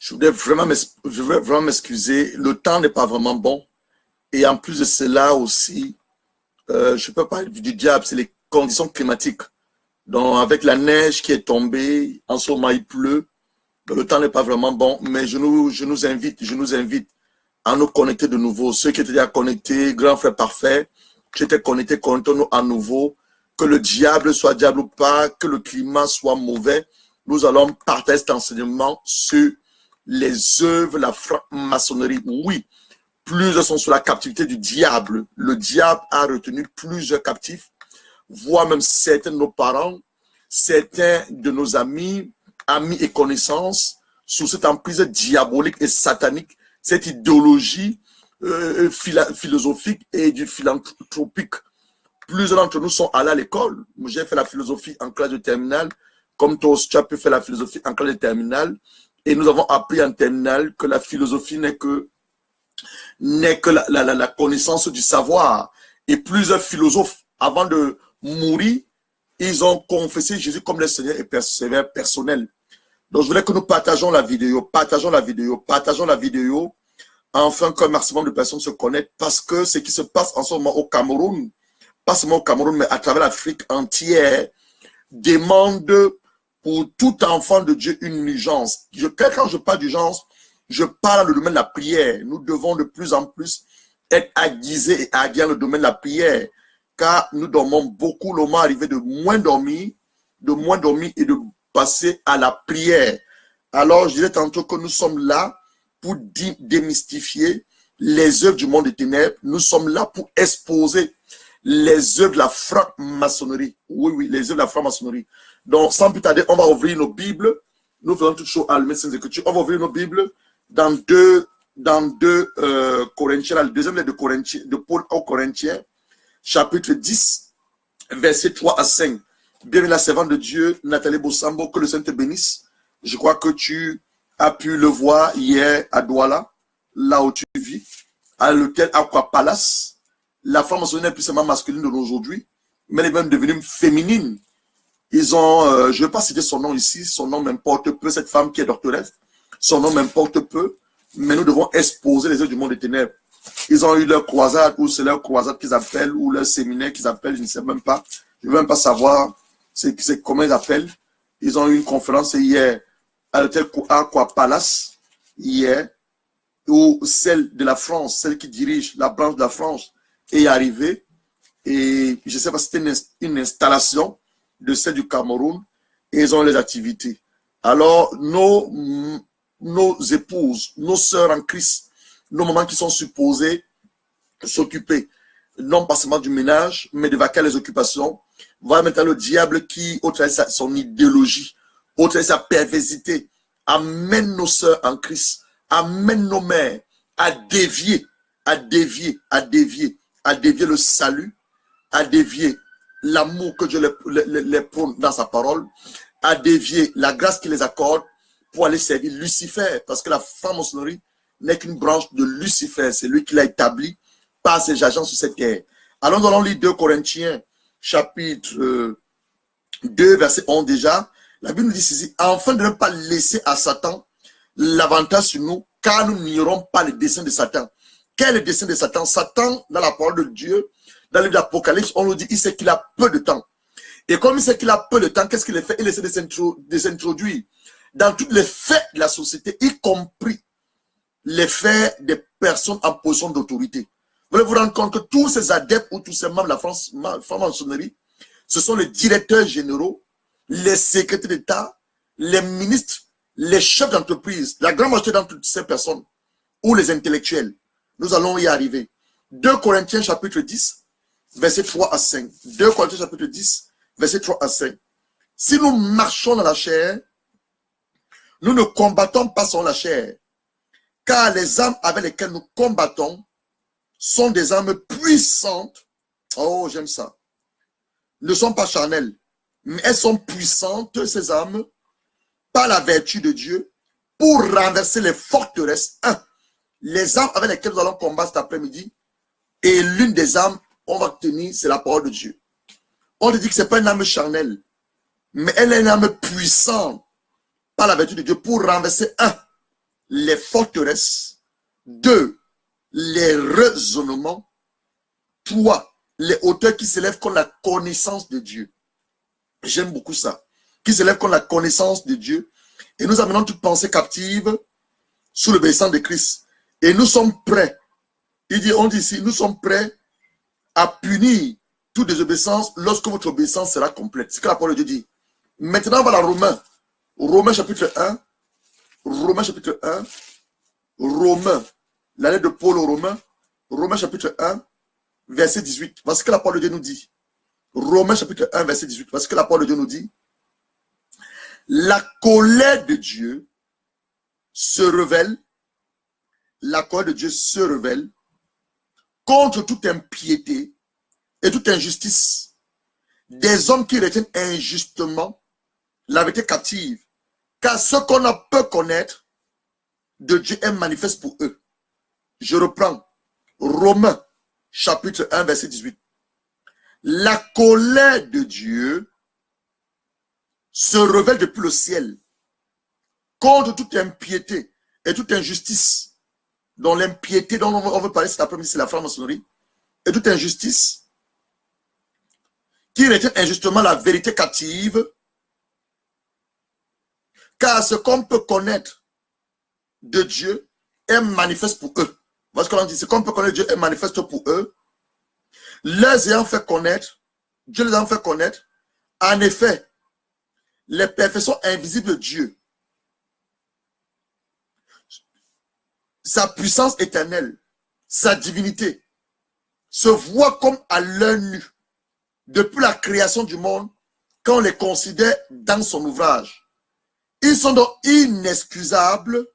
Je voudrais vraiment m'excuser. Le temps n'est pas vraiment bon. Et en plus de cela aussi, je peux parler du diable, c'est les conditions climatiques. Donc, avec la neige qui est tombée, en ce moment il pleut, le temps n'est pas vraiment bon, mais je nous invite à nous connecter de nouveau. Ceux qui étaient déjà connectés, grand frère parfait, qui étaient connectés, connectons-nous à nouveau. Que le diable soit diable ou pas, que le climat soit mauvais, nous allons partager cet enseignement sur les œuvres, la franc-maçonnerie. Oui, plusieurs sont sous la captivité du diable. Le diable a retenu plusieurs captifs, voire même certains de nos parents, certains de nos amis et connaissances, sous cette emprise diabolique et satanique, cette idéologie philosophique et du philanthropique. Plusieurs d'entre nous sont allés à l'école. J'ai fait la philosophie en classe de terminale, comme toi aussi tu as pu faire la philosophie en classe de terminale. Et nous avons appris en terminale que la philosophie n'est que la connaissance du savoir. Et plusieurs philosophes, avant de mourir, ils ont confessé Jésus comme le Seigneur et Sauveur personnel. Donc je voulais que nous partageons la vidéo, afin qu'un maximum de personnes se connectent, parce que ce qui se passe en ce moment au Cameroun, pas seulement au Cameroun, mais à travers l'Afrique entière, demande pour tout enfant de Dieu une urgence. Quand je parle d'urgence, je parle dans le domaine de la prière. Nous devons de plus en plus être aiguisés et aguerris dans le domaine de la prière, car nous dormons beaucoup. Le moment arrivé de moins dormir et de passer à la prière. Alors, je disais tantôt que nous sommes là pour démystifier les œuvres du monde des ténèbres. Nous sommes là pour exposer les œuvres de la franc-maçonnerie. Oui, les œuvres de la franc-maçonnerie. Donc, sans plus tarder, on va ouvrir nos Bibles. Nous faisons tout chaud à l'Allumer Saintes Écritures. On va ouvrir nos Bibles dans 2 Corinthiens, la deuxième lettre de Paul aux Corinthiens, chapitre 10, versets 3 à 5. Bienvenue la servante de Dieu, Nathalie Bossambo, que le Seigneur te bénisse. Je crois que tu as pu le voir hier à Douala, là où tu vis, à l'hôtel Aqua Palace. La franc-maçonnerie n'est plus seulement masculine de aujourd'hui, mais elle est même devenue féminine. Ils ont, je ne vais pas citer son nom ici, son nom m'importe peu, cette femme qui est doctoresse, son nom m'importe peu, mais nous devons exposer les œuvres du monde des ténèbres. Ils ont eu leur croisade, ou c'est leur croisade qu'ils appellent, ou leur séminaire qu'ils appellent, je ne sais même pas. Je ne veux même pas savoir comment ils appellent. Ils ont eu une conférence hier à l'hôtel Aqua Palace, hier, où celle de la France, celle qui dirige la branche de la France, est arrivée. Et je ne sais pas si c'était une installation de celle du Cameroun, et ils ont les activités. Alors, nos épouses, nos sœurs en Christ, nos mamans qui sont supposées s'occuper, non pas seulement du ménage, mais de vaquer les occupations, voilà maintenant le diable qui, au travers de son idéologie, au travers de sa perversité, amène nos sœurs en Christ, amène nos mères à dévier le salut, à dévier l'amour que Dieu les prône dans sa parole, à dévier la grâce qu'il les accorde pour aller servir Lucifer, parce que la franc-maçonnerie n'est qu'une branche de Lucifer, c'est lui qui l'a établi par ses agents sur cette terre. Alors nous allons lire 2 Corinthiens, chapitre 2, verset 11 déjà. La Bible nous dit ceci: afin de ne pas laisser à Satan l'avantage sur nous, car nous n'ignorons pas les desseins de Satan. Quel est le dessein de Satan? Satan, dans la parole de Dieu, dans le livre d'Apocalypse, on nous dit il sait qu'il a peu de temps. Et comme il sait qu'il a peu de temps, qu'est-ce qu'il fait? Il essaie de s'introduire dans tous les faits de la société, y compris les faits des personnes en position d'autorité. Vous allez vous rendre compte que tous ces adeptes ou tous ces membres de la franc-maçonnerie, ce sont les directeurs généraux, les secrétaires d'État, les ministres, les chefs d'entreprise, la grande majorité d'entre ces personnes, ou les intellectuels. Nous allons y arriver. 2 Corinthiens chapitre 10, verset 3 à 5. 2 Corinthiens chapitre 10, verset 3 à 5. Si nous marchons dans la chair, nous ne combattons pas sur la chair, car les armes avec lesquelles nous combattons sont des armes puissantes. Oh, j'aime ça. Ne sont pas charnelles, mais elles sont puissantes, ces armes, par la vertu de Dieu, pour renverser les forteresses. 1. Les armes avec lesquelles nous allons combattre cet après-midi, et l'une des armes, on va tenir, c'est la parole de Dieu. On te dit que ce n'est pas une arme charnelle, mais elle est une arme puissante, par la vertu de Dieu, pour renverser les forteresses. 2, les raisonnements. 3, les hauteurs qui s'élèvent contre la connaissance de Dieu. J'aime beaucoup ça. Qui s'élèvent contre la connaissance de Dieu. Et nous amenons toute pensée captive sous l'obéissance de Christ. Et nous sommes prêts. On dit ici, nous sommes prêts à punir toute désobéissance lorsque votre obéissance sera complète. C'est ce que la parole de Dieu dit. Maintenant, voilà Romains. Romains chapitre 1. Romains chapitre 1. Romains. La lettre de Paul aux Romains. Romains chapitre 1. Verset 18. Voici ce que la parole de Dieu nous dit. Romains chapitre 1, verset 18. Voici ce que la parole de Dieu nous dit. La colère de Dieu se révèle. La colère de Dieu se révèle contre toute impiété et toute injustice des hommes qui retiennent injustement la vérité captive. Car ce qu'on a peu connaître de Dieu est manifeste pour eux. Je reprends. Romains chapitre 1, verset 18. La colère de Dieu se révèle depuis le ciel contre toute impiété et toute injustice. Dont l'impiété dont on veut parler cet après-midi, c'est la franc-maçonnerie. Et toute injustice qui retient injustement la vérité captive. Car ce qu'on peut connaître de Dieu est manifeste pour eux. Voilà ce qu'on dit. Ce qu'on peut connaître de Dieu est manifeste pour eux. Les ayant fait connaître, Dieu les a fait connaître. En effet, les perfections invisibles de Dieu, sa puissance éternelle, sa divinité, se voient comme à l'œil nu depuis la création du monde quand on les considère dans son ouvrage. Ils sont donc inexcusables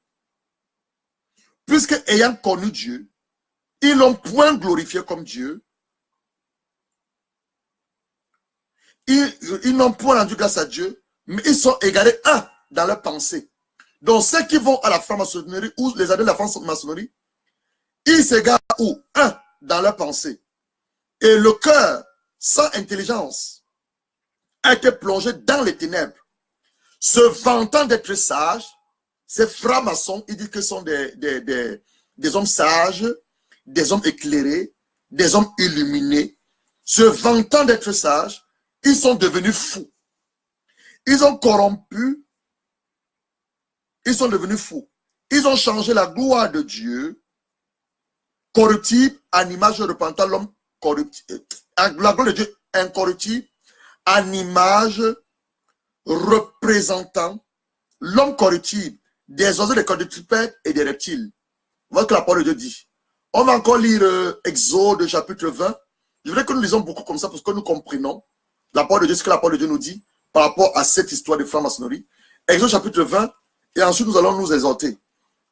puisque ayant connu Dieu, ils n'ont point glorifié comme Dieu. Ils n'ont point rendu grâce à Dieu, mais ils sont égarés dans leur pensée. Donc ceux qui vont à la franc-maçonnerie ou les adeptes de la franc-maçonnerie, ils s'égarent où? Dans leur pensée. Et le cœur, sans intelligence, a été plongé dans les ténèbres. Se vantant d'être sages, ces francs-maçons, ils disent que ce sont des hommes sages, des hommes éclairés, des hommes illuminés. Se vantant d'être sages, ils sont devenus fous. Ils ont corrompu. Ils sont devenus fous. Ils ont changé la gloire de Dieu, corruptible, en image représentant l'homme corruptible. La gloire de Dieu incorruptible, en image représentant l'homme corruptible, des oiseaux, des quadrupèdes et des reptiles. Voilà ce que la parole de Dieu dit. On va encore lire Exode chapitre 20. Je voudrais que nous lisons beaucoup comme ça pour que nous comprenions la parole de Dieu, ce que la parole de Dieu nous dit par rapport à cette histoire de franc-maçonnerie. Exode chapitre 20. Et ensuite, nous allons nous exhorter.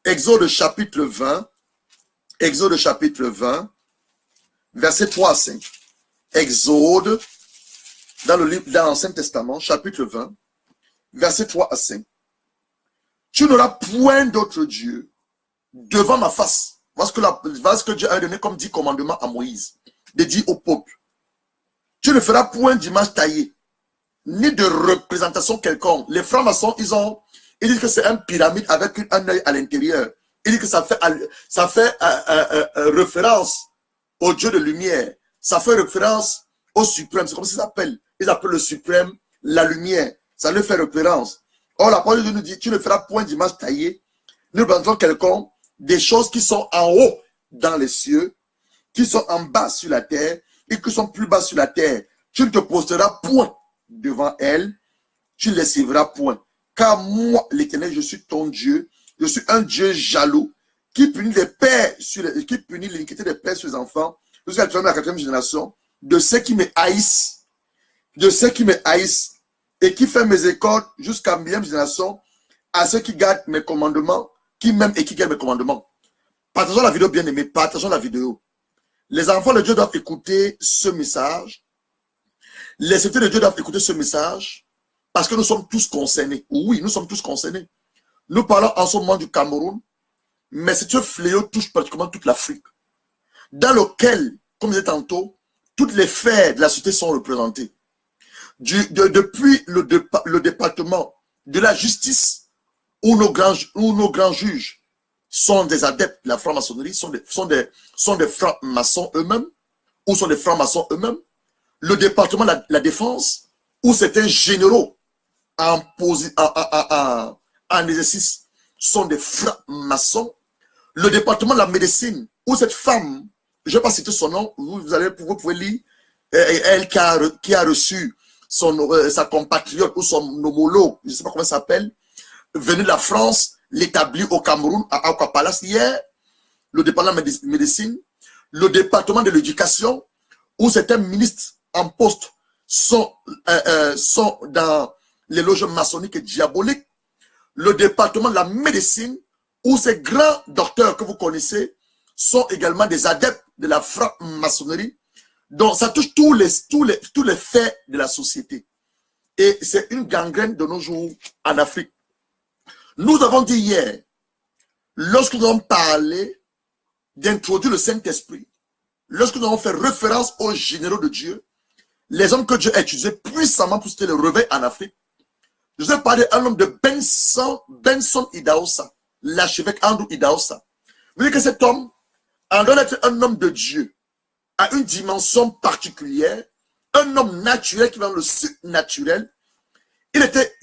Exode chapitre 20. Exode chapitre 20. Versets 3 à 5. Exode, dans l'Ancien Testament, chapitre 20. Versets 3 à 5. Tu n'auras point d'autre Dieu devant ma face. Voilà ce que Dieu a donné comme 10 commandements à Moïse. De dire au peuple. Tu ne feras point d'image taillée, ni de représentation quelconque. Les francs-maçons, ils disent que c'est une pyramide avec un œil à l'intérieur. Ils disent que ça fait référence au Dieu de lumière. Ça fait référence au suprême. C'est comme ça qu'ils appellent. Ils appellent le suprême la lumière. Ça leur fait référence. Or, la parole de Dieu nous dit, tu ne feras point d'image taillée, ni de représentation quelconque, des choses qui sont en haut dans les cieux, qui sont en bas sur la terre, et qui sont plus bas sur la terre. Tu ne te posteras point devant elles, tu ne les suivras point. Car moi, l'Éternel, je suis ton Dieu. Je suis un Dieu jaloux qui punit l'iniquité des pères sur les enfants, jusqu'à la 4e génération, de ceux qui me haïssent. De ceux qui me haïssent et qui fait mes écoles jusqu'à la 1000e génération, à ceux qui gardent mes commandements, qui m'aiment et qui gardent mes commandements. Partageons la vidéo, bien aimé. Partageons la vidéo. Les enfants de Dieu doivent écouter ce message. Les serviteurs de Dieu doivent écouter ce message parce que nous sommes tous concernés. Oui, nous sommes tous concernés. Nous parlons en ce moment du Cameroun, mais ce fléau touche pratiquement toute l'Afrique, dans lequel, comme je disais tantôt, toutes les sphères de la société sont représentées. Depuis le département de la justice, où nos grands juges sont des adeptes de la franc-maçonnerie, sont des francs-maçons eux-mêmes, ou sont des francs-maçons eux-mêmes. Le département de la défense, où certains généraux en exercice sont des francs-maçons. Le département de la médecine, où cette femme, je ne vais pas citer son nom, vous pouvez lire, elle qui a reçu sa compatriote ou son homologue, je ne sais pas comment ça s'appelle, venu de la France, l'établit au Cameroun, à Aqua Palace hier, le département de la médecine, le département de l'éducation, où certains ministres en poste sont dans les loges maçonniques et diaboliques, le département de la médecine, où ces grands docteurs que vous connaissez sont également des adeptes de la franc-maçonnerie. Donc, ça touche tous les faits de la société. Et c'est une gangrène de nos jours en Afrique. Nous avons dit hier, lorsque nous avons parlé d'introduire le Saint-Esprit, lorsque nous avons fait référence aux généraux de Dieu, les hommes que Dieu a utilisés puissamment pour citer le réveil en Afrique, je vous ai parlé d'un homme de Benson Idahosa, l'archevêque Andrew Idahosa. Vous voyez que cet homme, en dehors d'être un homme de Dieu, a une dimension particulière, un homme naturel qui va dans le surnaturel. Il était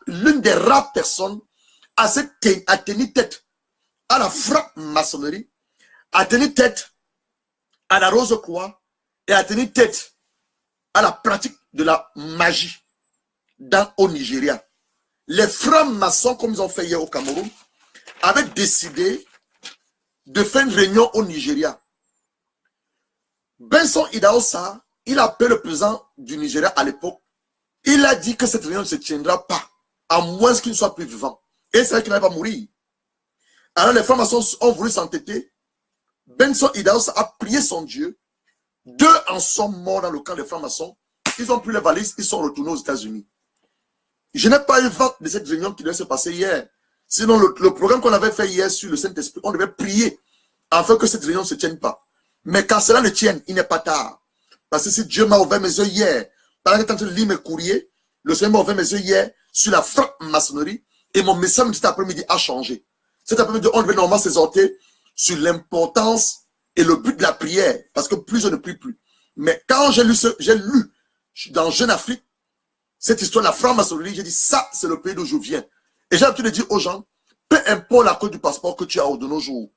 l'une des rares personnes à tenir tête à la franc-maçonnerie, à tenir tête à la Rose-Croix et à tenir tête à la pratique de la magie au Nigeria. Les francs-maçons, comme ils ont fait hier au Cameroun, avaient décidé de faire une réunion au Nigeria. Benson Idahosa, il a appelé le président du Nigeria à l'époque. Il a dit que cette réunion ne se tiendra pas, à moins qu'il ne soit plus vivant. Et c'est vrai qu'il n'allait pas mourir. Alors les francs-maçons ont voulu s'entêter. Benson Idahosa a prié son Dieu. 2 en sont morts dans le camp des francs-maçons. Ils ont pris les valises, ils sont retournés aux États-Unis. Je n'ai pas eu vent de cette réunion qui devait se passer hier. Sinon, le programme qu'on avait fait hier sur le Saint-Esprit, on devait prier afin que cette réunion ne se tienne pas. Mais quand cela ne tienne, il n'est pas tard. Parce que si Dieu m'a ouvert mes yeux hier, pendant que j'étais en train de lire mes courriers, le Seigneur m'a ouvert mes yeux hier sur la franc-maçonnerie et mon message cet après-midi a changé. Cet après-midi, on devait normalement s'exhorter sur l'importance et le but de la prière. Parce que plus je ne prie plus. Mais quand j'ai lu dans Jeune Afrique, cette histoire de la franc-maçonnerie, j'ai dit ça, c'est le pays d'où je viens. Et j'ai l'habitude de dire aux gens, peu importe la code du passeport que tu as de nos jours,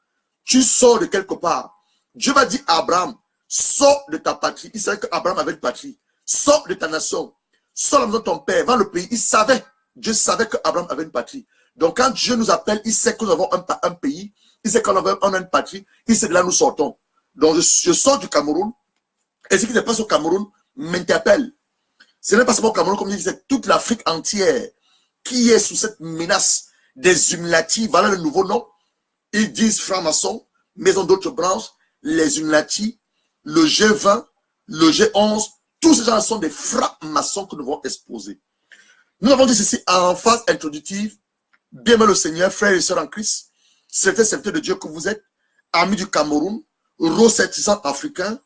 tu sors de quelque part. Dieu va dire à Abraham, sors de ta patrie. Il savait qu'Abraham avait une patrie. Sors de ta nation. Sors de la maison de ton père. Va le pays. Dieu savait qu'Abraham avait une patrie. Donc quand Dieu nous appelle, il sait que nous avons un pays. Il sait qu'on a une patrie. Il sait que là nous sortons. Donc je sors du Cameroun. Et ce qui se passe au Cameroun m'interpelle. Ce n'est pas seulement au Cameroun, comme je dis, c'est toute l'Afrique entière qui est sous cette menace des Illuminati. Voilà le nouveau nom. Ils disent francs-maçons, mais ils ont d'autres branches. Les Illuminati, le G20, le G11, tous ces gens sont des francs-maçons que nous devons exposer. Nous avons dit ceci en phase introductive. Bien le Seigneur, frères et sœurs en Christ, serviteurs de Dieu que vous êtes, amis du Cameroun, ressortissants africains,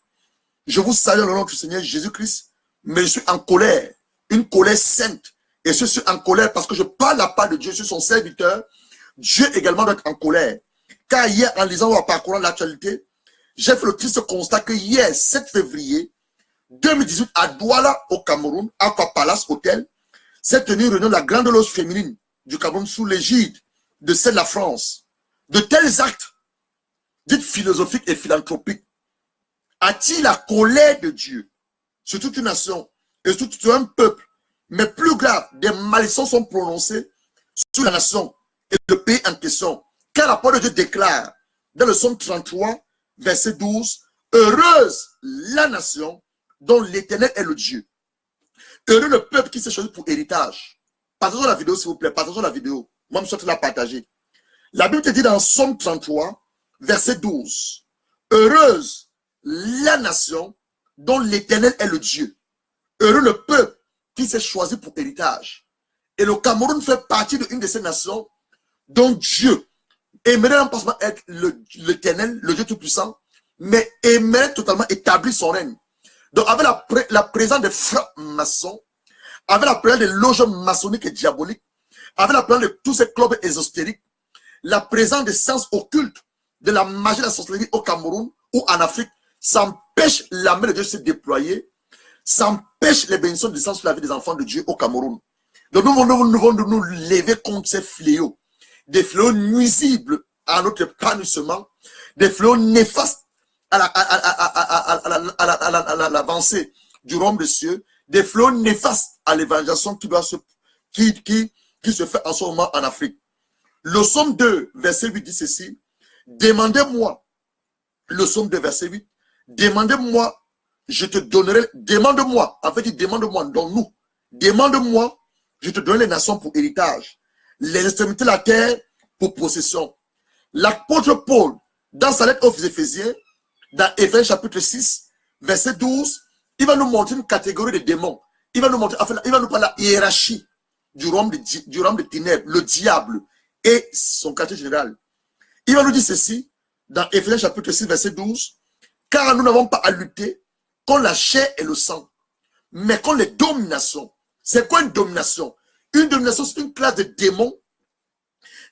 je vous salue dans le nom du Seigneur Jésus-Christ, mais je suis en colère, une colère sainte. Et je suis en colère parce que je parle la part de Dieu, je suis son serviteur. Dieu également doit être en colère. Car hier, en lisant ou en parcourant l'actualité, j'ai fait le triste constat que hier, 7 février 2018, à Douala, au Cameroun, à Aqua Palace Hotel, s'est tenue une réunion de la Grande Loge féminine du Cameroun sous l'égide de celle de la France. De tels actes, dites philosophiques et philanthropiques, attirent la colère de Dieu sur toute une nation et sur tout un peuple. Mais plus grave, des malédictions sont prononcées sur la nation et le pays en question. Car la parole de Dieu déclare dans le psaume 33, verset 12, heureuse la nation dont l'Éternel est le Dieu. Heureux le peuple qui s'est choisi pour héritage. Partageons la vidéo, s'il vous plaît. Partageons la vidéo. Moi, je souhaite la partager. La Bible te dit dans Psaume 33, verset 12, heureuse la nation dont l'Éternel est le Dieu. Heureux le peuple qui s'est choisi pour héritage. Et le Cameroun fait partie d'une de ces nations dont Dieu aimerait non pas seulement être l'Éternel, le Dieu Tout-Puissant, mais aimerait totalement établir son règne. Donc, avec la présence des francs-maçons, avec la présence des loges maçonniques et diaboliques, avec la présence de tous ces clubs ésotériques, la présence des sciences occultes, de la magie de la sorcellerie au Cameroun ou en Afrique, ça empêche la main de Dieu de se déployer, ça empêche les bénédictions de descendre sur la vie des enfants de Dieu au Cameroun. Donc nous devons nous lever contre ces fléaux, des fléaux nuisibles à notre épanouissement, des fléaux néfastes à l'avancée du royaume des cieux, des fléaux néfastes à l'évangélisation qui se fait en ce moment en Afrique. Le psaume 2, verset 8 dit ceci, demandez-moi, le psaume 2, verset 8, demandez-moi, je te donnerai, demande-moi, en fait, il demande-moi, donc nous, demande-moi, je te donnerai les nations pour héritage, les extrémités de la terre pour possession. L'apôtre Paul, dans sa lettre aux Éphésiens, dans Éphésiens chapitre 6, verset 12, il va nous montrer une catégorie de démons. Il va nous montrer, enfin, il va nous parler de la hiérarchie du royaume de ténèbres, le diable et son quartier général. Il va nous dire ceci, dans Éphésiens chapitre 6, verset 12, car nous n'avons pas à lutter contre la chair et le sang, mais contre les dominations. C'est quoi une domination? Une domination, c'est une classe de démons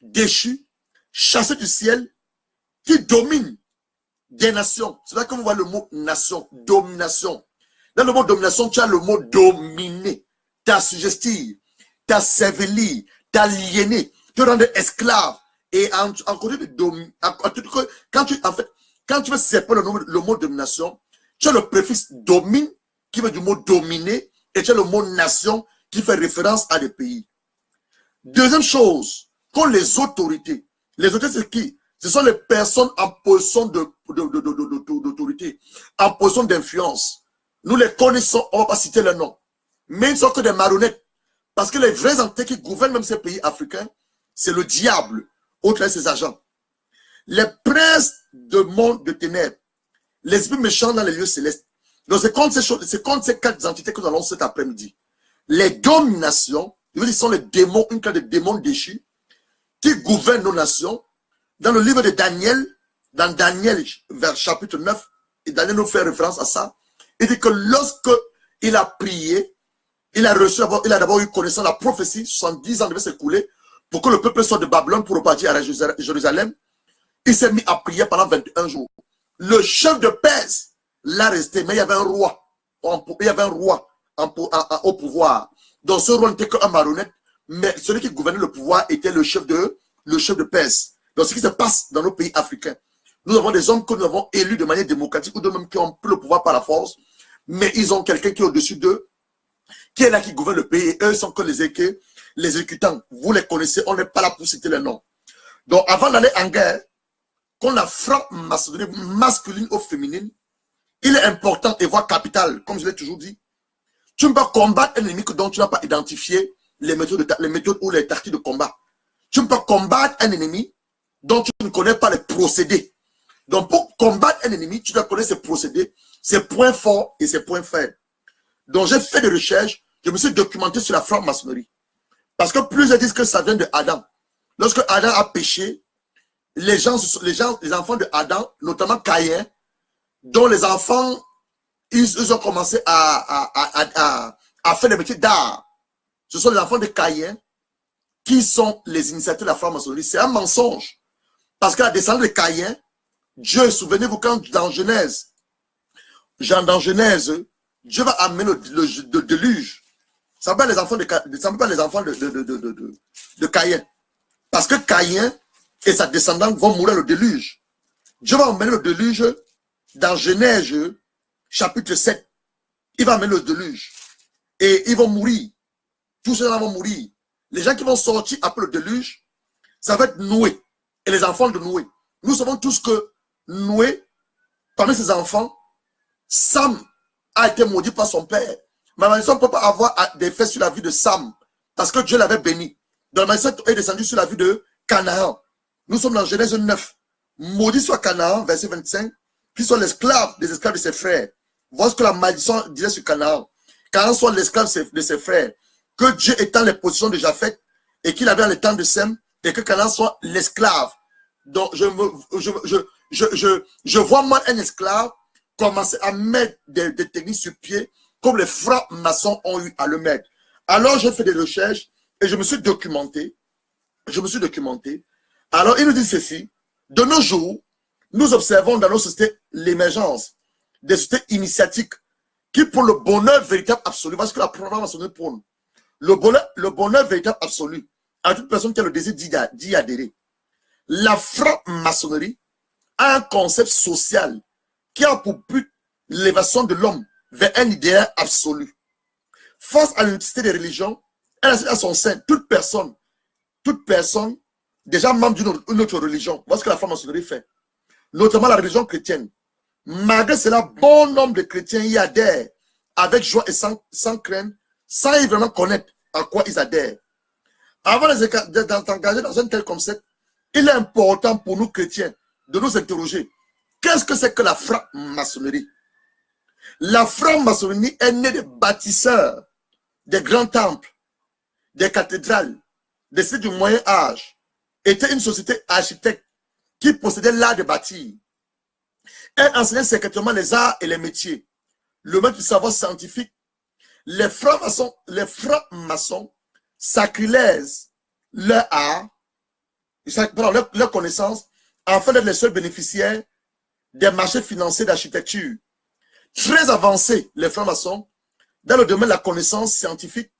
déchus, chassés du ciel, qui dominent des nations. C'est là que vous voyez le mot nation, domination. Dans le mot domination, tu as le mot dominer, t'assujettir, t'asservir, t'aliéner, te rendre esclave. Et en côté de dominer, quand tu veux séparer le mot domination, tu as le préfixe domine qui veut du mot dominer et tu as le mot nation qui fait référence à des pays. Deuxième chose, quand les autorités c'est qui? Ce sont les personnes en position d'autorité, en position d'influence. Nous les connaissons, on ne va pas citer leurs noms, mais ils ne sont que des marionnettes. Parce que les vrais entités qui gouvernent même ces pays africains, c'est le diable, au travers de ses agents. Les princes de monde de ténèbres, les esprits méchants dans les lieux célestes. Donc c'est contre ces choses, c'est contre ces quatre entités que nous allons cet après-midi. Les dominations, ils sont les démons, une classe de démons déchus, qui gouvernent nos nations. Dans le livre de Daniel, dans Daniel, vers chapitre 9, et Daniel nous fait référence à ça, il dit que lorsque il a prié, il a d'abord eu connaissance de la prophétie, 70 ans devait s'écouler, pour que le peuple sorte de Babylone pour repartir à Jérusalem. Il s'est mis à prier pendant 21 jours. Le chef de Perse l'a resté, mais il y avait un roi. Il y avait un roi au pouvoir. Donc ce roi n'était qu'un marionnette, mais celui qui gouvernait le pouvoir était le chef de Perse. Donc ce qui se passe dans nos pays africains, nous avons des hommes que nous avons élus de manière démocratique ou de même qui ont pris le pouvoir par la force, mais ils ont quelqu'un qui est au-dessus d'eux, qui est là, qui gouverne le pays, et eux sont que les exécutants. Vous les connaissez, on n'est pas là pour citer les noms. Donc avant d'aller en guerre, qu'on la franc-maçonnerie masculine ou féminine, il est important et voire capital, comme je l'ai toujours dit. Tu ne peux pas combattre un ennemi dont tu n'as pas identifié les méthodes ou les tactiques de combat. Tu ne peux pas combattre un ennemi dont tu ne connais pas les procédés. Donc pour combattre un ennemi, tu dois connaître ses procédés, ses points forts et ses points faibles. Donc j'ai fait des recherches, je me suis documenté sur la franc-maçonnerie. Parce que plusieurs disent que ça vient de Adam. Lorsque Adam a péché, les enfants de Adam, notamment Caïn, dont les enfants, ils ont commencé à faire des métiers d'art. Ce sont les enfants de Caïn qui sont les initiateurs de la franc-maçonnerie. C'est un mensonge. Parce qu'à la descendance de Caïn, Dieu, souvenez-vous quand dans Genèse, Dieu va amener le déluge. Ça ne pas les enfants de Caïn. Parce que Caïn et sa descendante vont mourir le déluge. Dieu va amener le déluge dans Genèse chapitre 7. Il va amener le déluge. Et ils vont mourir. Tous ces gens vont mourir. Les gens qui vont sortir après le déluge, ça va être Noé et les enfants de Noé. Nous savons tous que Noé, parmi ses enfants, Sam a été maudit par son père. Mais la malédiction ne peut pas avoir des effets sur la vie de Sam parce que Dieu l'avait béni. Donc la malédiction est descendue sur la vie de Canaan. Nous sommes dans Genèse 9. Maudit soit Canaan, verset 25, qui soit l'esclave des esclaves de ses frères. Voilà ce que la malédiction disait sur Canaan. Canaan soit l'esclave de ses frères. Que Dieu étend les positions de Japheth et qu'il avait le temps de Sem et que Canaan soit l'esclave. Donc je vois moi un esclave commencer à mettre des techniques sur pied comme les francs-maçons ont eu à le mettre. Alors j'ai fait des recherches et je me suis documenté Alors, il nous dit ceci. De nos jours, nous observons dans nos sociétés l'émergence des sociétés initiatiques qui, pour le bonheur véritable absolu, parce que la franc-maçonnerie prône, le bonheur véritable absolu à toute personne qui a le désir d'y adhérer. La franc-maçonnerie a un concept social qui a pour but l'élévation de l'homme vers un idéal absolu. Face à l'unicité des religions, elle a à son sein toute personne, déjà membre d'une autre religion. Voilà ce que la franc-maçonnerie fait, notamment la religion chrétienne. Malgré cela, bon nombre de chrétiens y adhèrent avec joie et sans crainte, sans y vraiment connaître à quoi ils adhèrent. Avant d'engager dans un tel concept, il est important pour nous chrétiens de nous interroger. Qu'est-ce que c'est que la franc-maçonnerie? La franc-maçonnerie est née des bâtisseurs, des grands temples, des cathédrales, des sites du Moyen-Âge. Était une société architecte qui possédait l'art de bâtir. Elle enseignait secrètement les arts et les métiers, le maître du savoir scientifique. Les francs-maçons sacrilèsent leur art, leur connaissance, afin d'être les seuls bénéficiaires des marchés financiers d'architecture. Très avancés, les francs-maçons, dans le domaine de la connaissance scientifique,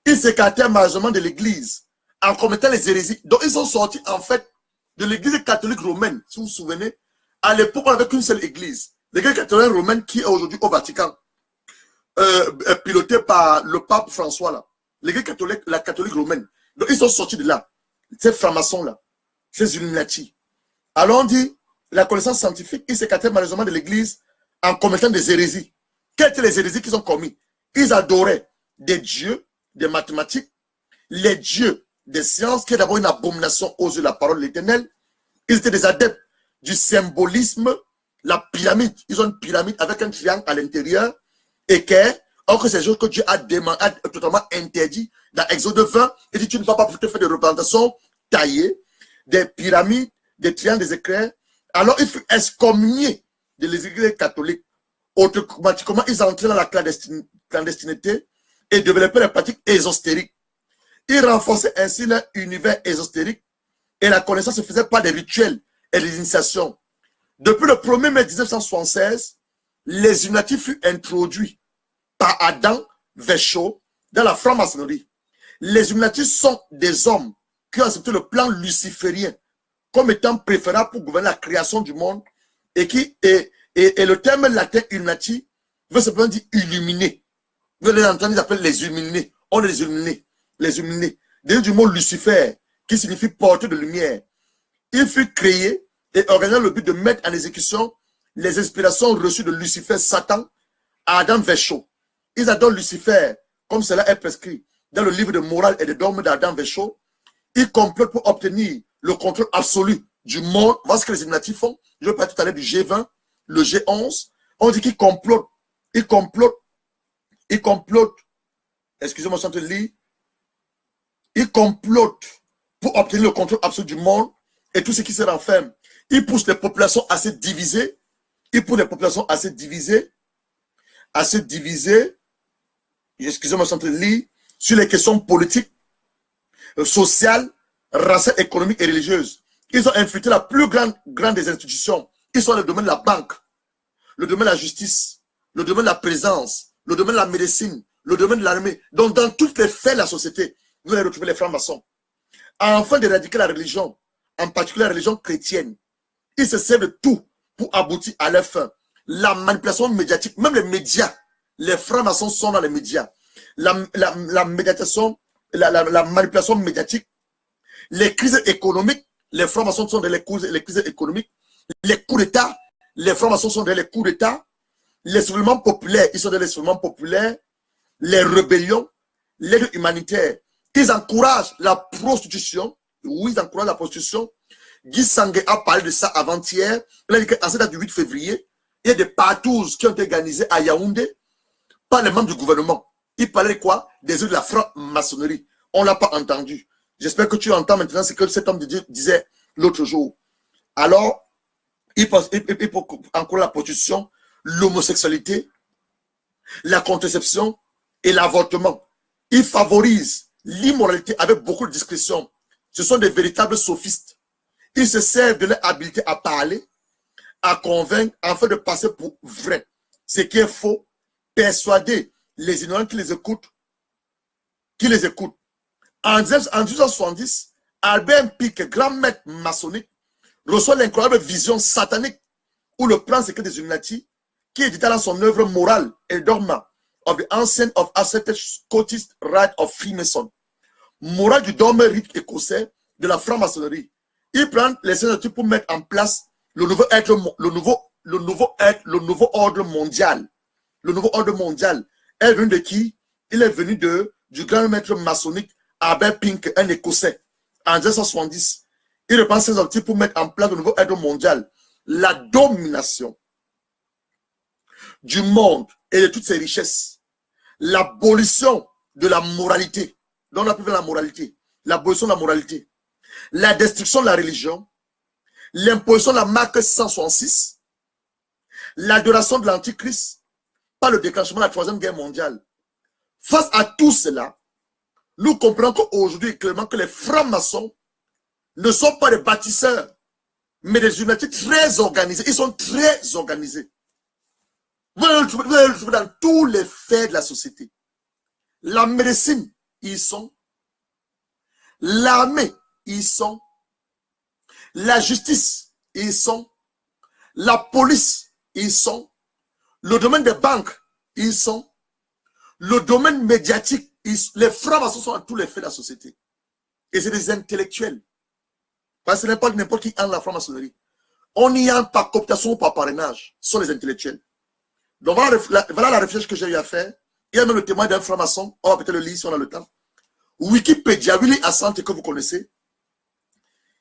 ils s'écartèrent malheureusement de l'Église en commettant les hérésies. Donc, ils sont sortis en fait de l'Église catholique romaine. Si vous vous souvenez, à l'époque, on n'avait qu'une seule Église. L'Église catholique romaine qui est aujourd'hui au Vatican, pilotée par le pape François, là. L'Église catholique, la catholique romaine. Donc, ils sont sortis de là. Ces francs-maçons-là, ces Illuminati. Alors, on dit, la connaissance scientifique, ils s'écartèrent malheureusement de l'Église en commettant des hérésies. Quelles étaient les hérésies qu'ils ont commis? Ils adoraient des dieux, des mathématiques, les dieux des sciences, qui est d'abord une abomination aux yeux de la parole de l'Éternel. Ils étaient des adeptes du symbolisme, la pyramide. Ils ont une pyramide avec un triangle à l'intérieur, et or que c'est chose que Dieu a totalement interdit dans Exode 20. Il dit, tu ne vas pas te faire des représentations taillées, des pyramides, des triangles, des éclairs. Alors il fut excommunié de l'Église catholique. Automatiquement, ils entraient dans la clandestinité et développaient les pratiques ésotériques. Ils renforçaient ainsi leur univers ésotérique et la connaissance se faisait par des rituels et des initiations. Depuis le 1er mai 1976, les Illuminati furent introduits par Adam Weishaupt dans la franc-maçonnerie. Les Illuminati sont des hommes qui ont accepté le plan luciférien comme étant préférable pour gouverner la création du monde et le terme latin Illuminati veut simplement dire illuminer. Vous allez entendre, ils appellent les illuminés. On est les illuminés. Les illuminés. Derrière du mot Lucifer, qui signifie porteur de lumière. Il fut créé et organisé dans le but de mettre en exécution les inspirations reçues de Lucifer, Satan, à Adam Weishaupt. Ils adorent Lucifer, comme cela est prescrit dans le livre de morale et de dogmes d'Adam Weishaupt. Ils complotent pour obtenir le contrôle absolu du monde. Voilà ce que les Illuminati font. Je vais parler tout à l'heure du G20, le G11. On dit qu'ils complotent. Ils complotent. Excusez-moi, je suis en train de lire. Ils complotent pour obtenir le contrôle absolu du monde et tout ce qui se renferme. Ils poussent les populations à se diviser. Excusez-moi, je suis en train de lire sur les questions politiques, sociales, raciales, économiques et religieuses. Ils ont infiltré la plus grande des institutions. Ils sont dans le domaine de la banque, le domaine de la justice, le domaine de la présence, le domaine de la médecine, le domaine de l'armée. Donc, dans toutes les faits de la société, vous allez retrouver les francs-maçons. Afin d'éradiquer la religion, en particulier la religion chrétienne, ils se servent de tout pour aboutir à leur fin. La manipulation médiatique, même les médias, les francs-maçons sont dans les médias. La manipulation médiatique, les crises économiques, les francs-maçons sont dans les crises économiques, les coups d'État, les francs-maçons sont dans les coups d'État, les soulèvements populaires, ils sont dans les soulèvements populaires, les rébellions, l'aide humanitaire. Ils encouragent la prostitution. Oui, ils encouragent la prostitution. Guy Sangué a parlé de ça avant-hier. Il a dit qu'en cette date du 8 février, il y a des partous qui ont été organisés à Yaoundé par les membres du gouvernement. Il parlait de quoi? Des œuvres de la franc-maçonnerie. On ne l'a pas entendu. J'espère que tu entends maintenant ce que cet homme disait l'autre jour. Alors, il encourager la prostitution, l'homosexualité, la contraception et l'avortement. Il favorise l'immoralité avec beaucoup de discrétion. Ce sont des véritables sophistes. Ils se servent de leur habilité à parler, à convaincre, afin de passer pour vrai. Ce qui est faux, persuader les ignorants qui les écoutent. En 1870, Albert Pike, grand maître maçonnique, reçoit l'incroyable vision satanique où le plan secret des Illuminati, qui édita dans son œuvre morale et dogma of the Ancient of Accepted Scottish Rite of Freemason, morale du dogme rite écossais de la franc-maçonnerie. Il prend les signatures pour mettre en place le nouveau ordre mondial. Le nouveau ordre mondial est venu de qui? Il est venu du grand maître maçonnique Albert Pike, un écossais, en 1970. Il reprend ses outils pour mettre en place le nouveau ordre mondial. La domination du monde et de toutes ses richesses. L'abolition de la moralité. Donc on a pu faire la moralité. L'abolition de la moralité. La destruction de la religion. L'imposition de la marque 166. L'adoration de l'Antichrist par le déclenchement de la Troisième Guerre mondiale. Face à tout cela, nous comprenons qu'aujourd'hui, clairement, que les francs-maçons ne sont pas des bâtisseurs, mais des humanité très organisés. Ils sont très organisés. Vous allez le trouver dans tous les faits de la société. La médecine, ils sont. L'armée, ils sont. La justice, ils sont. La police, ils sont. Le domaine des banques, ils sont. Le domaine médiatique, les francs-maçons sont dans tous les faits de la société. Et c'est des intellectuels. Parce que ce n'est pas n'importe qui entre la franc-maçonnerie. On n'y entre par cooptation ou par parrainage. Ce sont les intellectuels. Donc voilà la recherche que j'ai eu à faire. Il y a même le témoin d'un franc-maçon. On va peut-être le lire si on a le temps. Wikipédia, Willy Assante, que vous connaissez.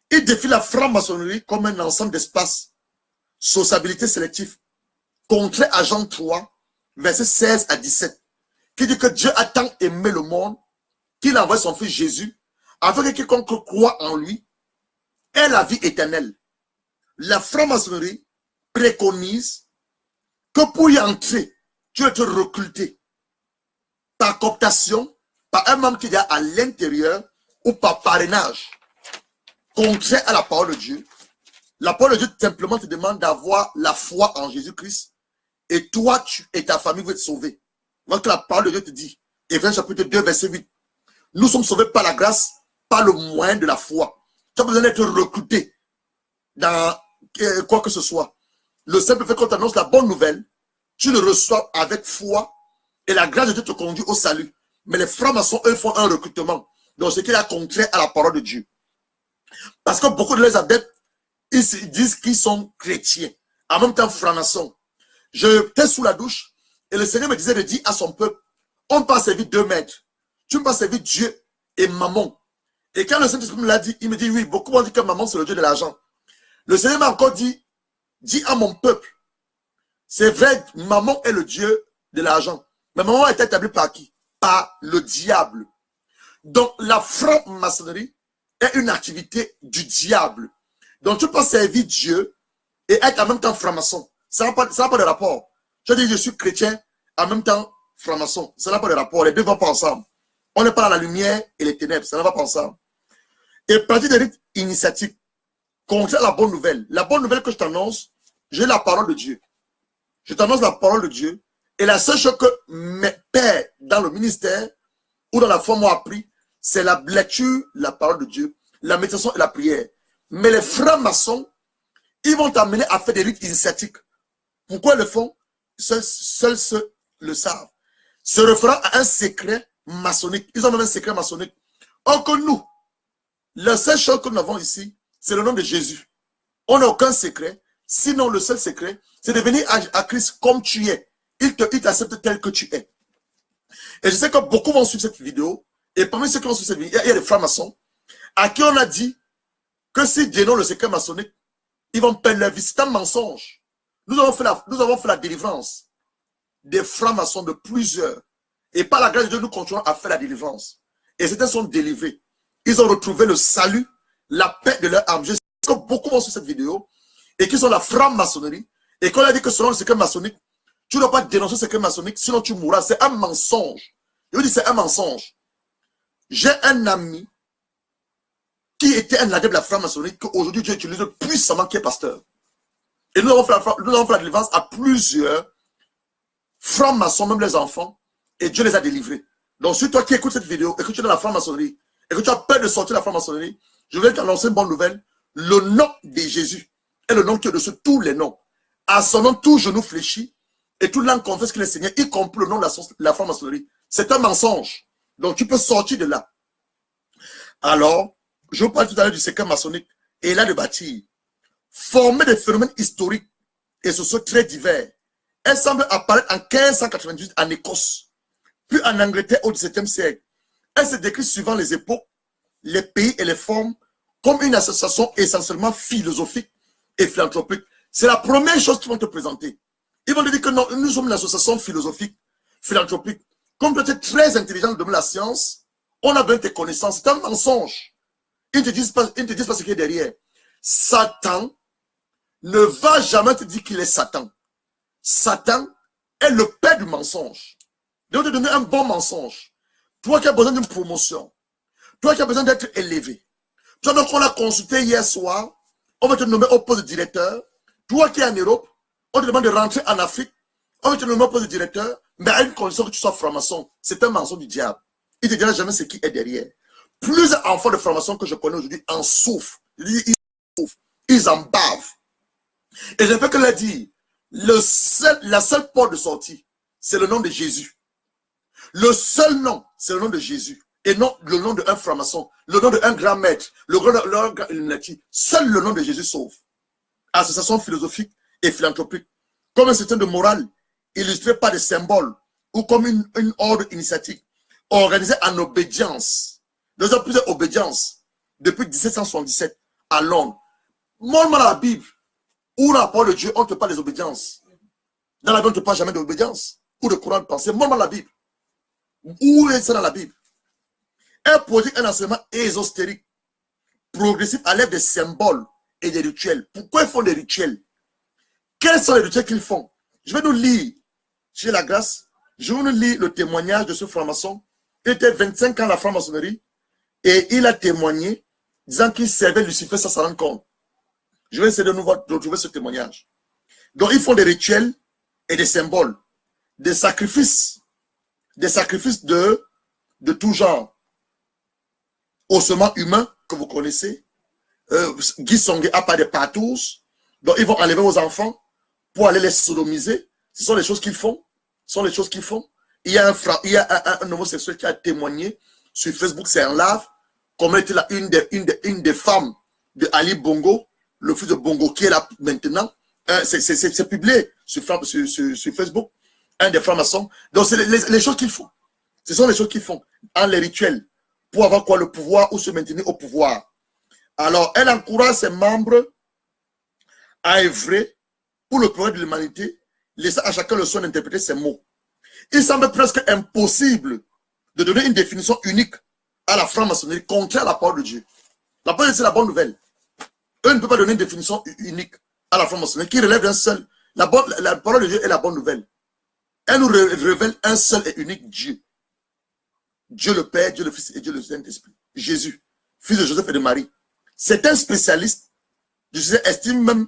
Il défie la franc-maçonnerie comme un ensemble d'espaces. Sociabilité sélective. Contrat à Jean 3, versets 16 à 17. Qui dit que Dieu a tant aimé le monde qu'il a envoyé son fils Jésus afin que quiconque croit en lui ait la vie éternelle. La franc-maçonnerie préconise que pour y entrer, tu dois être recruté par cooptation, par un membre qui est à l'intérieur ou par parrainage. Contraire à la parole de Dieu. La parole de Dieu simplement te demande d'avoir la foi en Jésus-Christ et toi tu et ta famille vont être sauvés. Donc la parole de Dieu te dit, Éphésiens chapitre 2, verset 8, nous sommes sauvés par la grâce, par le moyen de la foi. Tu as besoin d'être recruté dans quoi que ce soit. Le simple fait qu'on t'annonce la bonne nouvelle, tu le reçois avec foi et la grâce de Dieu te conduit au salut. Mais les francs-maçons, eux, font un recrutement. Donc, ce qui est contraire à la parole de Dieu. Parce que beaucoup de leurs adeptes, ils se disent qu'ils sont chrétiens. En même temps, francs-maçons. J'étais sous la douche et le Seigneur me disait de dire à son peuple, on ne peut pas servir deux maîtres. Tu ne peux pas servir Dieu et Mammon. Et quand le Saint-Esprit me l'a dit, il me dit, oui, beaucoup ont dit que Mammon, c'est le Dieu de l'argent. Le Seigneur m'a encore dit, dis à mon peuple, c'est vrai, Mammon est le Dieu de l'argent. Mais Mammon est établi par qui? Par le diable. Donc, la franc-maçonnerie est une activité du diable. Donc, tu peux servir Dieu et être en même temps franc-maçon. Ça n'a pas de rapport. Je dis, je suis chrétien, en même temps franc-maçon. Ça n'a pas de rapport. Les deux ne vont pas ensemble. On n'est pas dans la lumière et les ténèbres. Ça ne va pas ensemble. Et partie des rites initiatiques, contraire à la bonne nouvelle. La bonne nouvelle que je t'annonce, j'ai la parole de Dieu. Je t'annonce la parole de Dieu. Et la seule chose que mes pères dans le ministère ou dans la foi m'ont appris, c'est la lecture, la parole de Dieu, la méditation et la prière. Mais les francs-maçons, ils vont t'amener à faire des rites initiatiques. Pourquoi ils le font? Seuls ceux le savent. Se référant à un secret maçonnique. Ils ont même un secret maçonnique. Or que nous, la seule chose que nous avons ici, c'est le nom de Jésus. On n'a aucun secret. Sinon, le seul secret, c'est de venir à Christ comme tu es. Il t'accepte tel que tu es. Et je sais que beaucoup vont suivre cette vidéo. Et parmi ceux qui vont suivre cette vidéo, il y a des francs-maçons à qui on a dit que s'ils dénoncent le secret maçonnique, ils vont perdre leur vie. C'est un mensonge. Nous avons fait la délivrance des francs-maçons de plusieurs. Et par la grâce de Dieu, nous continuons à faire la délivrance. Et certains sont délivrés. Ils ont retrouvé le salut, la paix de leur âme. Je sais que beaucoup vont sur cette vidéo et qui sont la franc-maçonnerie. Et qu'on a dit que selon le secret maçonnique, tu ne dois pas dénoncer le secret maçonnique, sinon tu mourras. C'est un mensonge. Je vous dis, c'est un mensonge. J'ai un ami qui était un adepte de la franc-maçonnerie, qu'aujourd'hui Dieu utilise puissamment, qui est pasteur. Et nous avons fait la délivrance à plusieurs francs-maçons, même les enfants, et Dieu les a délivrés. Donc, si toi qui écoutes cette vidéo et que tu es dans la franc-maçonnerie, et que tu as peur de sortir de la franc-maçonnerie, je vais t'annoncer une bonne nouvelle. Le nom de Jésus est le nom qui est au-dessus de tous les noms. À son nom, tout genou fléchit et tout langue confesse qu'il est Seigneur, y compris le nom de la franc-maçonnerie. C'est un mensonge. Donc, tu peux sortir de là. Alors, je vous parlais tout à l'heure du secret maçonnique et là de bâtir. Former des phénomènes historiques et sociaux très divers. Elle semble apparaître en 1598 en Écosse, puis en Angleterre au XVIIe siècle. Elle se décrit suivant les époques, les pays et les formes comme une association essentiellement philosophique et philanthropique. C'est la première chose qu'ils vont te présenter. Ils vont te dire que non, nous sommes une association philosophique, philanthropique. Comme tu es très intelligent dans le domaine de la science, on a besoin de tes connaissances. C'est un mensonge. Ils ne te disent pas ce qui est derrière. Satan ne va jamais te dire qu'il est Satan. Satan est le père du mensonge. Il va te donner un bon mensonge. Toi qui as besoin d'une promotion, toi qui as besoin d'être élevé. Toi donc on l'a consulté hier soir, on va te nommer au poste de directeur. Toi qui es en Europe, on te demande de rentrer en Afrique, on va te nommer au poste de directeur, mais à une condition que tu sois franc-maçon. C'est un mensonge du diable. Il ne te dira jamais ce qui est derrière. Plusieurs enfants de franc-maçon que je connais aujourd'hui en souffrent. Ils souffrent, ils en bavent. Et je ne peux que leur dire, la seule porte de sortie, c'est le nom de Jésus. Le seul nom, c'est le nom de Jésus. Et non le nom d'un franc-maçon, le nom d'un grand maître, le nom d'un grand illuminati. Seul le nom de Jésus sauve. Association philosophique et philanthropique. Comme un système de morale, illustré par des symboles, ou comme une ordre initiatique, organisée en obédience. Nous avons plusieurs obédiences depuis 1777 à Londres. Montre-moi la Bible, où dans la parole de Dieu, on ne te parle des obédiences. Dans la Bible, on ne te parle jamais d'obédience ou de courant de pensée. Montre-moi la Bible. Où est ça dans la Bible? Elle produit un enseignement ésotérique, progressif à l'aide des symboles et des rituels. Pourquoi ils font des rituels? Quels sont les rituels qu'ils font? Je vais nous lire, j'ai la grâce, je vais nous lire le témoignage de ce franc-maçon. Il était 25 ans à la franc-maçonnerie et il a témoigné disant qu'il servait Lucifer sans s'en rendre compte. Je vais essayer de nous retrouver ce témoignage. Donc ils font des rituels et des symboles, des sacrifices de tout genre. Ossements humains que vous connaissez, Guy Songué a pas de patous, donc ils vont enlever vos enfants pour aller les sodomiser. Ce sont les choses qu'ils font. Ce sont les choses qu'ils font. Il y a un homosexuel qui a témoigné sur Facebook, c'est un live, comme était là une des femmes de Ali Bongo, le fils de Bongo qui est là maintenant. C'est publié sur Facebook, un des francs-maçons. Donc c'est les choses qu'ils font. Ce sont les choses qu'ils font, en les rituels, pour avoir quoi, le pouvoir ou se maintenir au pouvoir. Alors, elle encourage ses membres à œuvrer pour le progrès de l'humanité, laissant à chacun le soin d'interpréter ses mots. Il semble presque impossible de donner une définition unique à la franc-maçonnerie, contraire à la parole de Dieu. La parole de Dieu, c'est la bonne nouvelle. Eux ne peuvent pas donner une définition unique à la franc-maçonnerie qui relève d'un seul. La parole de Dieu est la bonne nouvelle. Elle nous révèle un seul et unique Dieu. Dieu le Père, Dieu le Fils et Dieu le Saint-Esprit. Jésus, fils de Joseph et de Marie. C'est un spécialiste, je estime même,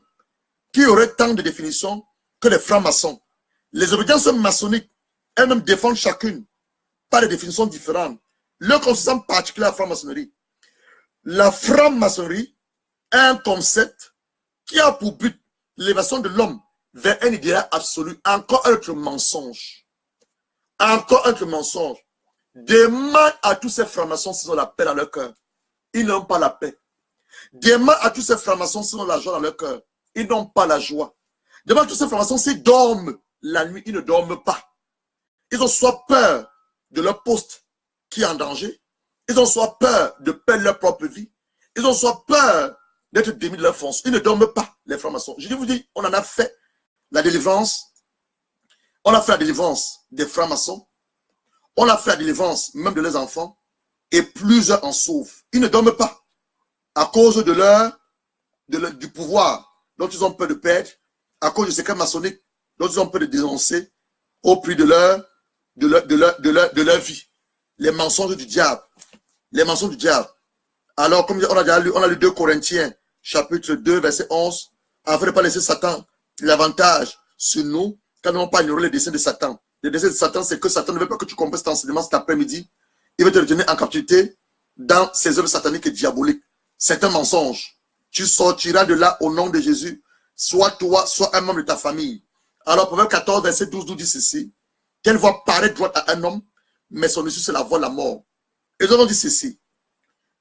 qu'il y aurait tant de définitions que les francs-maçons. Les obédiences maçonniques, elles-mêmes défendent chacune par des définitions différentes. Leur consistant particulier à la franc-maçonnerie. La franc-maçonnerie est un concept qui a pour but l'élévation de l'homme vers un idéal absolu. Encore un autre mensonge. Encore un autre mensonge. Demande à tous ces francs-maçons s'ils ont la paix dans leur cœur. Ils n'ont pas la paix. Demande à tous ces francs-maçons s'ils ont la joie dans leur cœur. Ils n'ont pas la joie. Demande à tous ces francs-maçons s'ils dorment la nuit. Ils ne dorment pas. Ils ont soit peur de leur poste qui est en danger. Ils ont soit peur de perdre leur propre vie. Ils ont soit peur d'être démis de leur fonction. Ils ne dorment pas, les francs-maçons. Je vous dis, on en a fait la délivrance. On a fait la délivrance des francs-maçons. On a fait la délivrance même de leurs enfants. Et plusieurs en sauvent. Ils ne dorment pas. À cause du pouvoir dont ils ont peur de perdre. À cause du secret maçonnique dont ils ont peur de dénoncer. Au prix de leur vie. Les mensonges du diable. Les mensonges du diable. Alors, comme on a déjà lu, on a lu 2 Corinthiens, chapitre 2, verset 11, afin de ne pas laisser Satan l'avantage sur nous, quand nous n'avons pas ignoré les desseins de Satan. Les desseins de Satan, c'est que Satan ne veut pas que tu comprennes cet enseignement cet après-midi. Il veut te retenir en captivité dans ses œuvres sataniques et diaboliques. C'est un mensonge. Tu sortiras de là au nom de Jésus, soit toi, soit un membre de ta famille. Alors, Proverbe 14, verset 12 nous dit ceci. Quelle voix paraît droite à un homme, mais son issue, c'est la voie de la mort. Et nous avons dit ceci,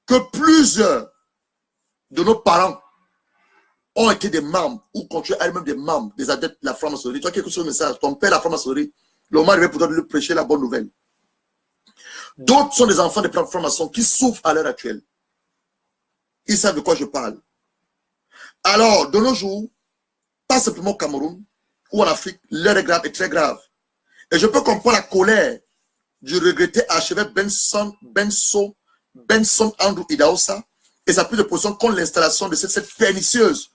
que plusieurs de nos parents ont été des membres, ou continuent à eux-mêmes des membres, des adeptes de la franc-maçonnerie. Toi qui écoutes ce message, ton père la franc-maçonnerie, l'homme arrivé pour toi de lui prêcher la bonne nouvelle. D'autres sont des enfants des francs-maçons qui souffrent à l'heure actuelle. Ils savent de quoi je parle. Alors, de nos jours, pas simplement au Cameroun ou en Afrique, l'heure est grave et très grave. Et je peux comprendre la colère du regretté archevêque Benson Andrew Idahosa et sa prise de position contre l'installation de cette secte pernicieuse,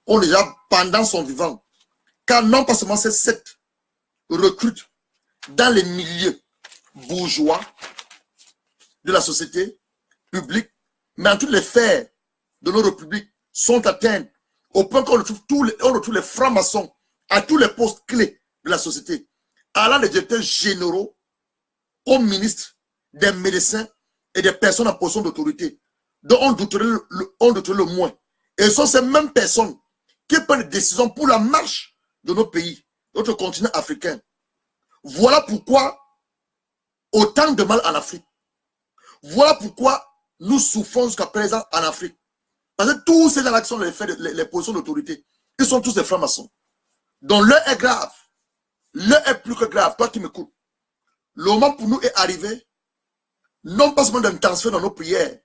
on déjà pendant son vivant. Car non pas seulement cette secte recrute dans les milieux bourgeois de la société publique, mais en toutes les sphères de nos républiques sont atteintes au point qu'on retrouve les francs-maçons à tous les postes clés de la société, allant des directeurs généraux aux ministres, des médecins et des personnes en position d'autorité, dont on douterait le moins. Et ce sont ces mêmes personnes qui prennent des décisions pour la marche de nos pays, notre continent africain. Voilà pourquoi autant de mal en Afrique. Voilà pourquoi nous souffrons jusqu'à présent en Afrique. Parce que tous ces gens-là qui sont les positions d'autorité, ils sont tous des francs-maçons. Donc l'heure est grave. L'heure est plus que grave. Toi qui m'écoutes. Le moment pour nous est arrivé, non pas seulement d'intensifier dans nos prières,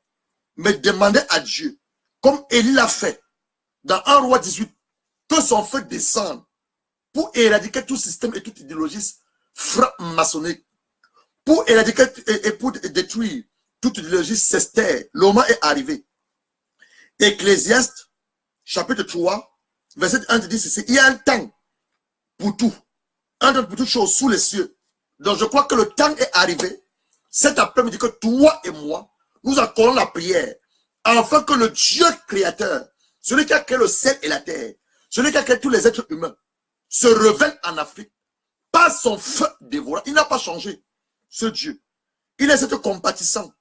mais demander à Dieu, comme Élie l'a fait dans 1 Roi 18, que son feu descende pour éradiquer tout système et toute idéologie franc-maçonnique, pour éradiquer et pour détruire toute idéologie sectaire. Le moment est arrivé. Ecclésiaste, chapitre 3, verset 1 dit ceci, il y a un temps pour tout, un temps pour toutes choses sous les cieux. Donc je crois que le temps est arrivé, cet après-midi, que toi et moi, nous accordons la prière, afin que le Dieu créateur, celui qui a créé le ciel et la terre, celui qui a créé tous les êtres humains, se révèle en Afrique par son feu dévorant. Il n'a pas changé, ce Dieu. Il est cet compatissant.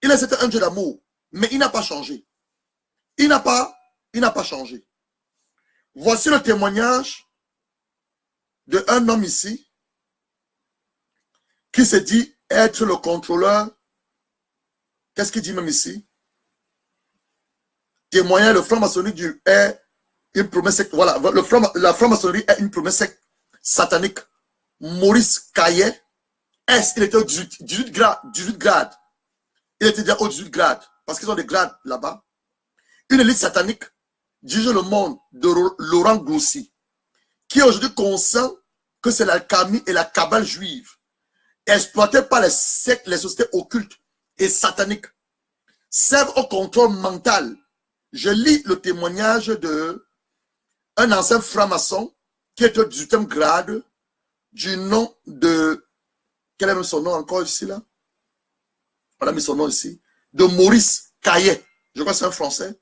Il est cet un Dieu d'amour, mais il n'a pas changé. Il n'a pas changé. Voici le témoignage d'un homme ici qui se dit être le contrôleur. Qu'est-ce qu'il dit même ici? Témoignage, le franc-maçonnerie est une promesse. Voilà, la franc-maçonnerie est une promesse satanique. Maurice Caillet, il était au 18 grades. Il était déjà au 18 grades, parce qu'ils ont des grades là-bas. Une élite satanique dirige le monde de Laurent Grossi, qui est aujourd'hui conscient que c'est l'alchimie et la cabale juive, exploitée par les sectes, les sociétés occultes et sataniques, servent au contrôle mental. Je lis le témoignage d'un ancien franc-maçon qui est au 18e grade, du nom de... Quel est son nom encore ici là? On a mis son nom ici. De Maurice Caillet. Je crois que c'est un Français.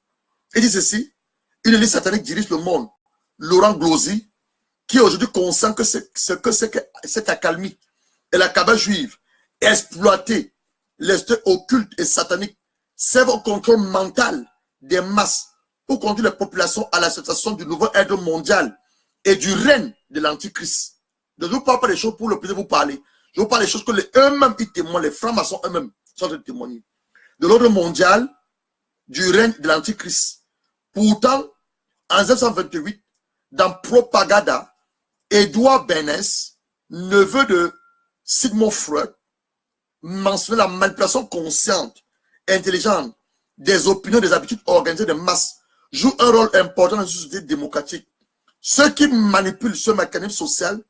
Il dit ceci, une élite satanique dirige le monde. Laurent Grossi, qui est aujourd'hui conscient que cette accalmie et la cabale juive, exploiter les sociétés occultes et sataniques, servent au contrôle mental des masses pour conduire les populations à l'acceptation du nouveau ordre mondial et du règne de l'Antichrist. Je ne vous parle pas des choses pour le plaisir de vous parler. Je vous parle des choses que eux-mêmes ils témoignent, les francs-maçons eux-mêmes sont en train de témoigner. De l'ordre mondial, du règne de l'Antichrist. Pourtant, en 1928, dans Propaganda, Edouard Bernays, neveu de Sigmund Freud, mentionnait la manipulation consciente, intelligente, des opinions, des habitudes organisées de masse, joue un rôle important dans une société démocratique. Ceux qui manipulent ce mécanisme social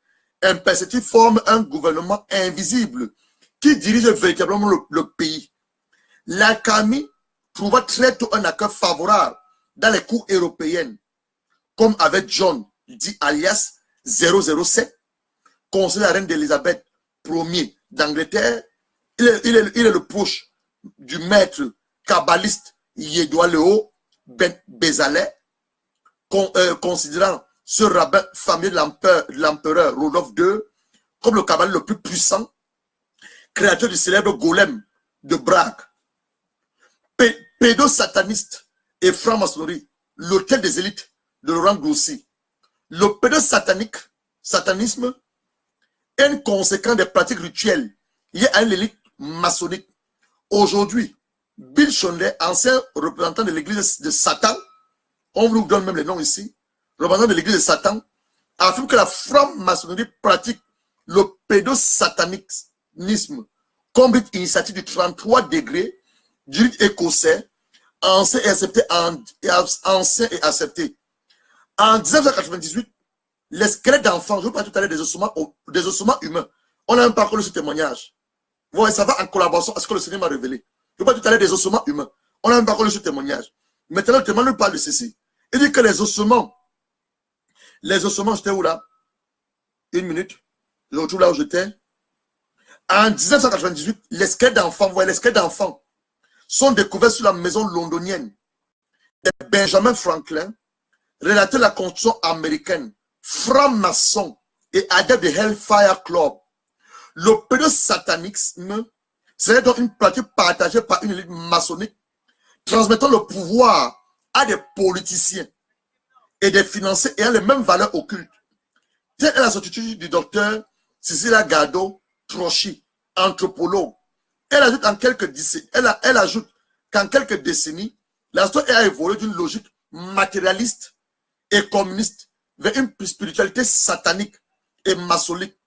imperceptible forment un gouvernement invisible qui dirige véritablement le pays. L'alchimie trouva très tôt un accueil favorable dans les cours européennes, comme avec John, dit alias 007, conseiller de la reine d'Élisabeth Ier d'Angleterre. Il est le proche du maître kabbaliste Yedoaleo Ben Bezalel, considérant ce rabbin famille de l'empereur Rodolphe II comme le cavalier le plus puissant, créateur du célèbre golem de Prague. Pédosataniste et franc-maçonnerie, l'hôtel des élites de Laurent Grossi. Le pédosatanisme est une conséquence des pratiques rituelles liées à une élite maçonnique. Aujourd'hui, Bill Shonley, ancien représentant de l'église de Satan, on vous donne même les noms ici, représentant de l'église de Satan, affirme que la franc-maçonnerie pratique le pédosatanisme comme rite initiative du 33 degrés du rite écossais, ancien et accepté. En 1998, les squelettes d'enfants, je vous parle tout à l'heure des ossements humains, on a même parcouru ce témoignage. Vous voyez, ça va en collaboration à ce que le Seigneur m'a révélé. Je vous parle tout à l'heure des ossements humains, on a même parcouru ce témoignage. Maintenant, le témoignage nous parle de ceci. Il dit que les ossements, j'étais où là? Une minute, je retrouve là où j'étais. En 1998, les squelettes d'enfants, vous voyez, les squelettes d'enfants sont découverts sur la maison londonienne de Benjamin Franklin, relateur de la Constitution américaine, franc-maçon et adepte de Hellfire Club. Le pédosatanisme serait donc une pratique partagée par une élite maçonnique, transmettant le pouvoir à des politiciens et des financiers ayant les mêmes valeurs occultes. Telle est la certitude du docteur Cecilia Gado Trocchi, anthropologue. Elle ajoute qu'en quelques décennies, la histoire a évolué d'une logique matérialiste et communiste vers une spiritualité satanique et maçonnique.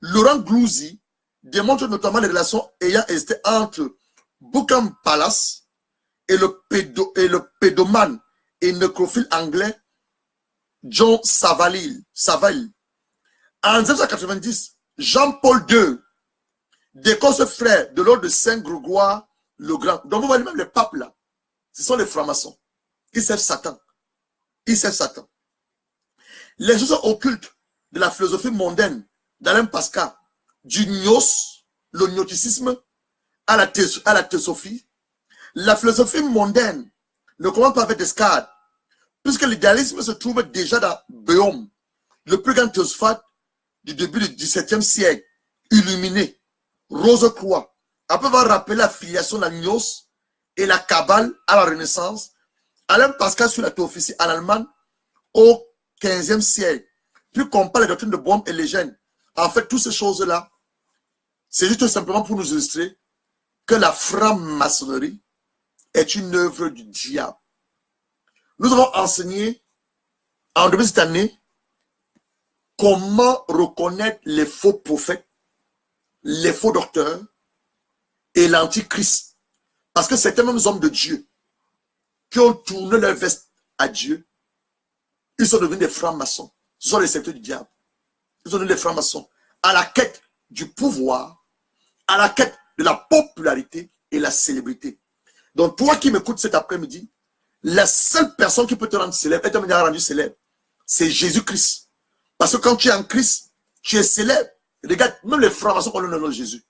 Laurent Grossi démontre notamment les relations ayant existé entre Buckingham Palace et le pédomane et nécrophile anglais John Savile. En 1990, Jean-Paul II décore ce frère de l'ordre de Saint-Grégoire le Grand. Donc vous voyez même les papes là, ce sont les francs-maçons. Ils servent Satan. Les choses occultes de la philosophie mondaine d'Alain Pascal, du gnos, le gnosticisme, à la théosophie, la philosophie mondaine ne commence pas avec Descartes, puisque l'idéalisme se trouve déjà dans Boehme, le plus grand théosophate du début du XVIIe siècle, illuminé, Rose-Croix, après avoir rappelé la filiation de la gnos et la Kabbale à la Renaissance. Alain Pascal sur la théosophy en Allemagne au XVe siècle, puis compare les doctrines de Boehme et Legendre. En fait, toutes ces choses-là, c'est juste simplement pour nous illustrer que la franc-maçonnerie est une œuvre du diable. Nous avons enseigné en début de cette année comment reconnaître les faux prophètes, les faux docteurs et l'antichrist. Parce que certains mêmes hommes de Dieu qui ont tourné leur veste à Dieu, ils sont devenus des francs-maçons. Ce sont les secteurs du diable. Ils sont devenus des francs-maçons à la quête du pouvoir, à la quête de la popularité et la célébrité. Donc toi qui m'écoutes cet après-midi, la seule personne qui peut te rendre célèbre, et te rendu célèbre, c'est Jésus-Christ. Parce que quand tu es en Christ, tu es célèbre. Regarde, même les francs-maçons ont le nom de Jésus.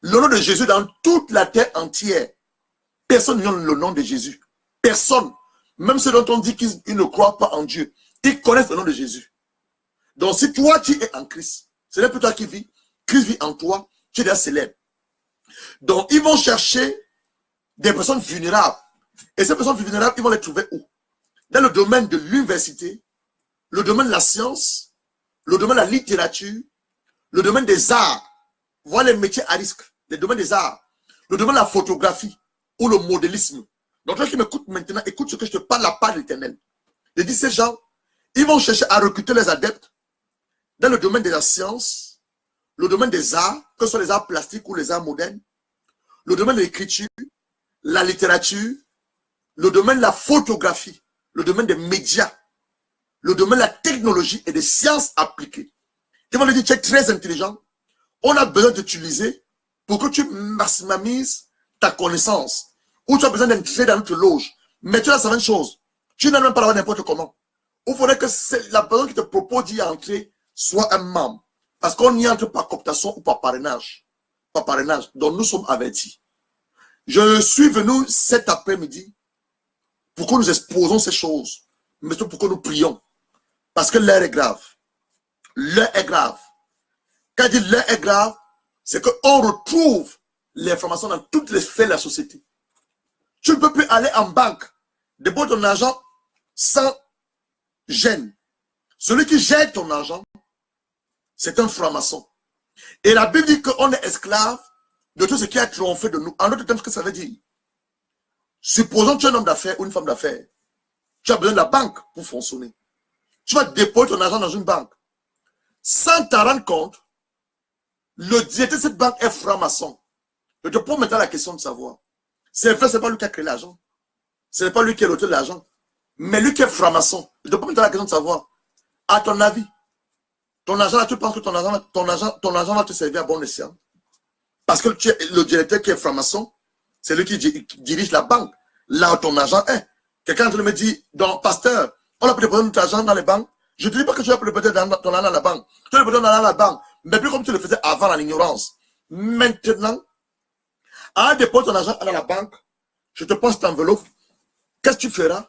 Le nom de Jésus dans toute la terre entière. Personne n'a le nom de Jésus. Personne. Même ceux dont on dit qu'ils ne croient pas en Dieu, ils connaissent le nom de Jésus. Donc si toi tu es en Christ, ce n'est plus toi qui vis, Christ vit en toi, tu es déjà célèbre. Donc ils vont chercher des personnes vulnérables. Et ces personnes vulnérables, ils vont les trouver où? Dans le domaine de l'université, le domaine de la science, le domaine de la littérature, le domaine des arts. Voilà les métiers à risque, les domaines des arts, le domaine de la photographie ou le modélisme. Donc toi qui m'écoutes maintenant, écoute ce que je te parle, la part de l'Éternel. Je dis ces gens, ils vont chercher à recruter les adeptes dans le domaine de la science, le domaine des arts, que ce soit les arts plastiques ou les arts modernes, le domaine de l'écriture, la littérature, le domaine de la photographie, le domaine des médias, le domaine de la technologie et des sciences appliquées. Ils vont lui dire, tu es très intelligent, on a besoin d'utiliser pour que tu maximises ta connaissance, ou tu as besoin d'entrer dans notre loge. Mais tu as la même chose, tu n'as même pas n'importe comment. Il faudrait que la personne qui te propose d'y entrer soit un membre. Parce qu'on n'y entre par cooptation ou par parrainage. Par parrainage. Donc nous sommes avertis. Je suis venu cet après-midi pour que nous exposons ces choses, mais surtout pour que nous prions. Parce que l'heure est grave. L'heure est grave. Quand il dit l'heure est grave, c'est qu'on retrouve l'information dans toutes les sphères de la société. Tu ne peux plus aller en banque, déposer ton argent sans gêne. Celui qui gère ton argent, c'est un franc-maçon. Et la Bible dit qu'on est esclave de tout ce qui a triomphé de nous. En d'autres termes, ce que ça veut dire? Supposons que tu es un homme d'affaires ou une femme d'affaires. Tu as besoin de la banque pour fonctionner. Tu vas déposer ton argent dans une banque. Sans t'en rendre compte, le directeur de cette banque est franc-maçon. Je te pose maintenant la question de savoir. C'est vrai, ce n'est pas lui qui a créé l'argent. Ce n'est pas lui qui est l'auteur de l'argent. Mais lui qui est franc-maçon. Je te pose maintenant la question de savoir. À ton avis, ton argent, là, tu penses que ton argent va te servir à bon escient? Parce que le directeur qui est franc-maçon, c'est lui qui dirige la banque. Là où ton argent est. Quelqu'un me dit, donc, pasteur, on a pu déposer notre argent dans les banques. Je ne te dis pas que tu vas pu déposer ton argent dans la banque. Tu vas déposer ton argent dans la banque. Mais plus comme tu le faisais avant dans l'ignorance. Maintenant, en déposant ton argent dans la banque, je te pose cette enveloppe. Qu'est-ce que tu feras?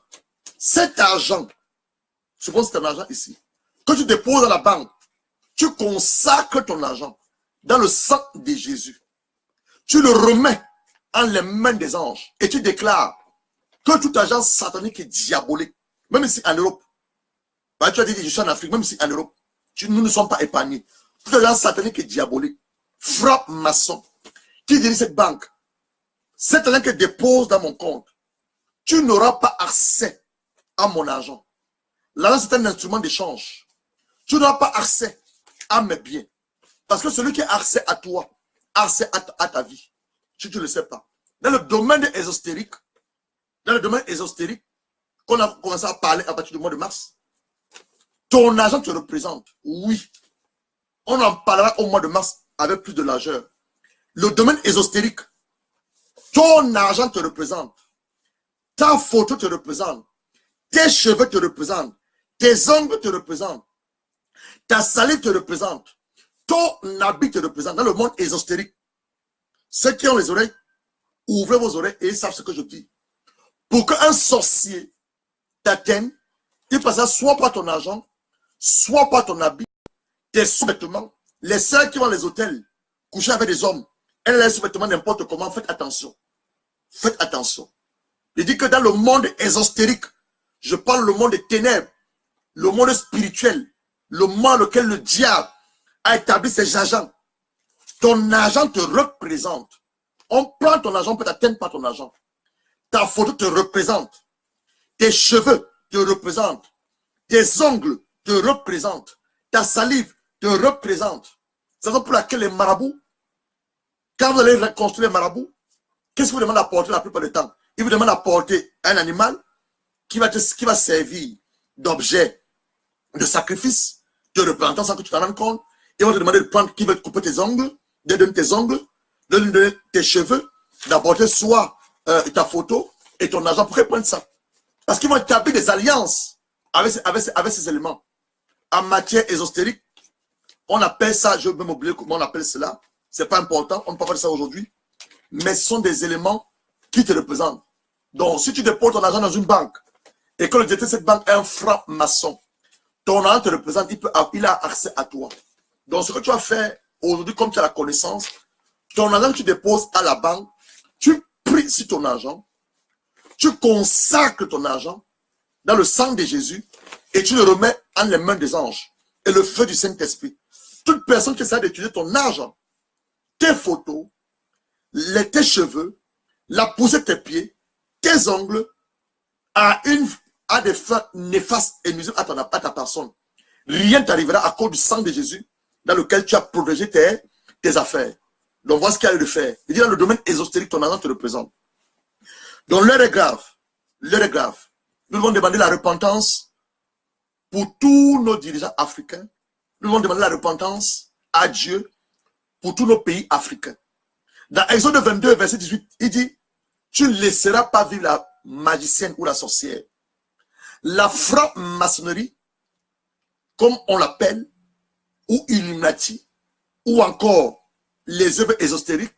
Cet argent, suppose que c'est ton argent ici, que tu déposes dans la banque, tu consacres ton argent dans le sang de Jésus. Tu le remets en les mains des anges et tu déclares que tout argent satanique est diabolique, même ici en Europe. Bah, tu as dit que je suis en Afrique, même ici en Europe, nous ne sommes pas épargnés. Tout argent satanique est diabolique. Frappe maçon qui dirige cette banque, cet argent que dépose dans mon compte, tu n'auras pas accès à mon argent. L'argent, c'est un instrument d'échange. Tu n'auras pas accès à mes biens. Parce que celui qui a accès à toi, a accès à ta vie. Si tu ne le sais pas. Dans le domaine ésotérique, qu'on a commencé à parler à partir du mois de mars, ton argent te représente. Oui. On en parlera au mois de mars avec plus de largeur. Le domaine ésotérique, ton argent te représente. Ta photo te représente. Tes cheveux te représentent. Tes ongles te représentent. Ta salive te représente. Ton habit te représente. Dans le monde ésotérique, ceux qui ont les oreilles, ouvrez vos oreilles et ils savent ce que je dis. Pour qu'un sorcier t'atteigne, il passera soit par ton argent, soit par ton habit, tes sous-vêtements. Les sœurs qui vont dans les hôtels, coucher avec des hommes, elles ont les sous-vêtements n'importe comment. Faites attention. Faites attention. Je dis que dans le monde ésotérique, je parle le monde des ténèbres, le monde spirituel, le monde dans lequel le diable a établi ses agents. Ton argent te représente. On prend ton argent, on peut t'atteindre par ton argent. Ta photo te représente. Tes cheveux te représentent. Tes ongles te représentent. Ta salive te représente. C'est pour laquelle les marabouts, quand vous allez reconstruire les marabouts, qu'est-ce que vous demandez à porter la plupart du temps? Ils vous demandent à porter un animal qui va servir d'objet de sacrifice, de représentant sans que tu t'en rendes compte. Ils vont te demander de prendre qui veut te couper tes ongles, de donner tes ongles, de donner tes cheveux, d'apporter soit ta photo et ton argent. Pourquoi prendre ça? Parce qu'ils vont établir des alliances avec ces éléments. En matière ésotérique, on appelle ça, je vais m'oublier comment on appelle cela, c'est pas important, on ne peut pas faire ça aujourd'hui, mais ce sont des éléments qui te représentent. Donc, si tu déposes ton argent dans une banque et que le directeur de cette banque est un franc-maçon, ton argent te représente, il a accès à toi. Donc, ce que tu vas faire aujourd'hui, comme tu as la connaissance, ton argent que tu déposes à la banque, tu pries sur ton argent, tu consacres ton argent dans le sang de Jésus et tu le remets en les mains des anges et le feu du Saint-Esprit. Toute personne qui essaie d'utiliser ton argent, tes photos, tes cheveux, la poussée de tes pieds, tes ongles, à des fins néfastes et nuisibles à ta personne. Rien ne t'arrivera à cause du sang de Jésus dans lequel tu as protégé tes affaires. Donc, voilà ce qu'il y a de faire. Il dit dans le domaine ésotérique, ton argent te représente. Donc, l'heure est grave. L'heure est grave. Nous devons demander la repentance pour tous nos dirigeants africains. Nous devons demander la repentance à Dieu pour tous nos pays africains. Dans Exode 22, verset 18, il dit, tu ne laisseras pas vivre la magicienne ou la sorcière. La franc-maçonnerie, comme on l'appelle, ou Illuminati, ou encore les œuvres ésotériques,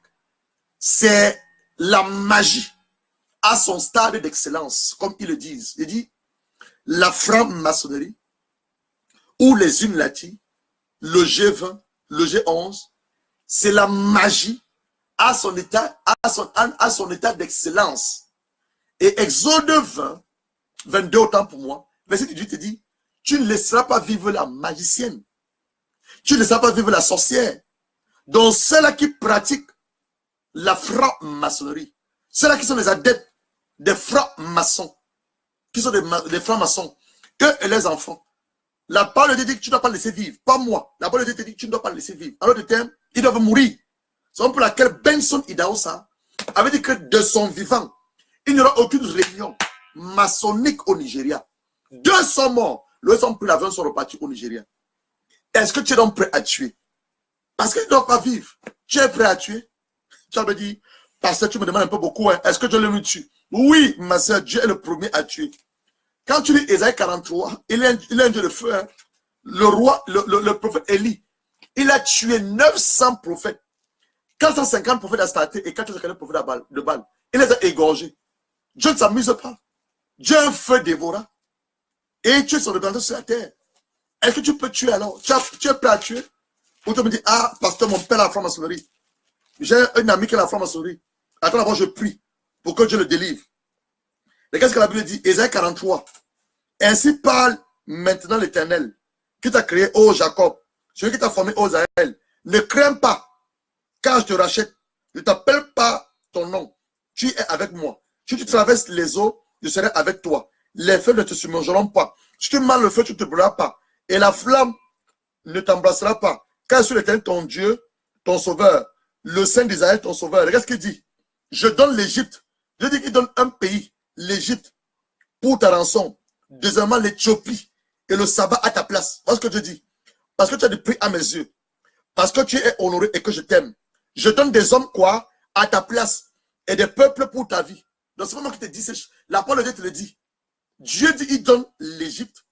c'est la magie à son stade d'excellence, comme ils le disent. Il dit, la franc-maçonnerie, ou les Illuminati, le G20, le G11, c'est la magie à son état d'excellence. Et Exode 20, 22 autant pour moi, verset 18 te dit, tu ne laisseras pas vivre la magicienne, tu ne laisseras pas vivre la sorcière. Donc ceux-là qui pratiquent la franc-maçonnerie, ceux-là qui sont les adeptes des francs-maçons, qui sont des francs-maçons, eux et les enfants, la parole de Dieu dit que tu ne dois pas laisser vivre, pas moi. La parole de Dieu te dit que tu ne dois pas laisser vivre. Alors de terme, ils doivent mourir. C'est pour laquelle Benson Idahosa avait dit que de son vivant, il n'y aura aucune réunion maçonnique au Nigeria. 200 morts, le sont pris l'avion, sont repartis au Nigeria. Est-ce que tu es donc prêt à tuer? Parce qu'ils ne doivent pas vivre. Tu es prêt à tuer? Tu as me dit, pasteur, tu me demandes un peu beaucoup, hein. Est-ce que Dieu le tue? Oui, ma soeur, Dieu est le premier à tuer. Quand tu lis Ésaïe 43, il est un Dieu de feu. Hein. Le roi, le prophète Élie, il a tué 900 prophètes. 450 prophètes d'Astarté et 450 prophètes de Baal. Il les a égorgés. Dieu ne s'amuse pas. Dieu a un feu dévorant. Et tu es son représentant sur la terre. Est-ce que tu peux tuer alors? Tu es prêt à tuer? Ou tu me dis, ah, pasteur, mon père a la franc-maçonnerie. J'ai un ami qui a la franc-maçonnerie. Attends, d'abord, je prie pour que Dieu le délivre. Mais qu'est-ce que la Bible dit? Ésaïe 43. Ainsi parle maintenant l'Éternel, qui t'a créé, ô Jacob, celui qui t'a formé, ô Israël. Ne crains pas, car je te rachète. Ne t'appelle pas ton nom. Tu es avec moi. Si tu traverses les eaux, je serai avec toi. Les feux ne te submergeront pas. Si tu mets le feu, tu ne te brûleras pas. Et la flamme ne t'embrassera pas. Car je suis l'Éternel, ton Dieu, ton sauveur. Le Saint d'Israël, ton sauveur. Regarde ce qu'il dit. Je donne l'Égypte. Je dis qu'il donne un pays, l'Égypte, pour ta rançon. Deuxièmement, l'Éthiopie et le sabbat à ta place. Voilà ce que je dis. Parce que tu as du prix à mes yeux. Parce que tu es honoré et que je t'aime. Je donne des hommes quoi? À ta place. Et des peuples pour ta vie. Donc c'est pas moi qui te dis, la parole de Dieu te le dit. Dieu dit, il donne l'Égypte,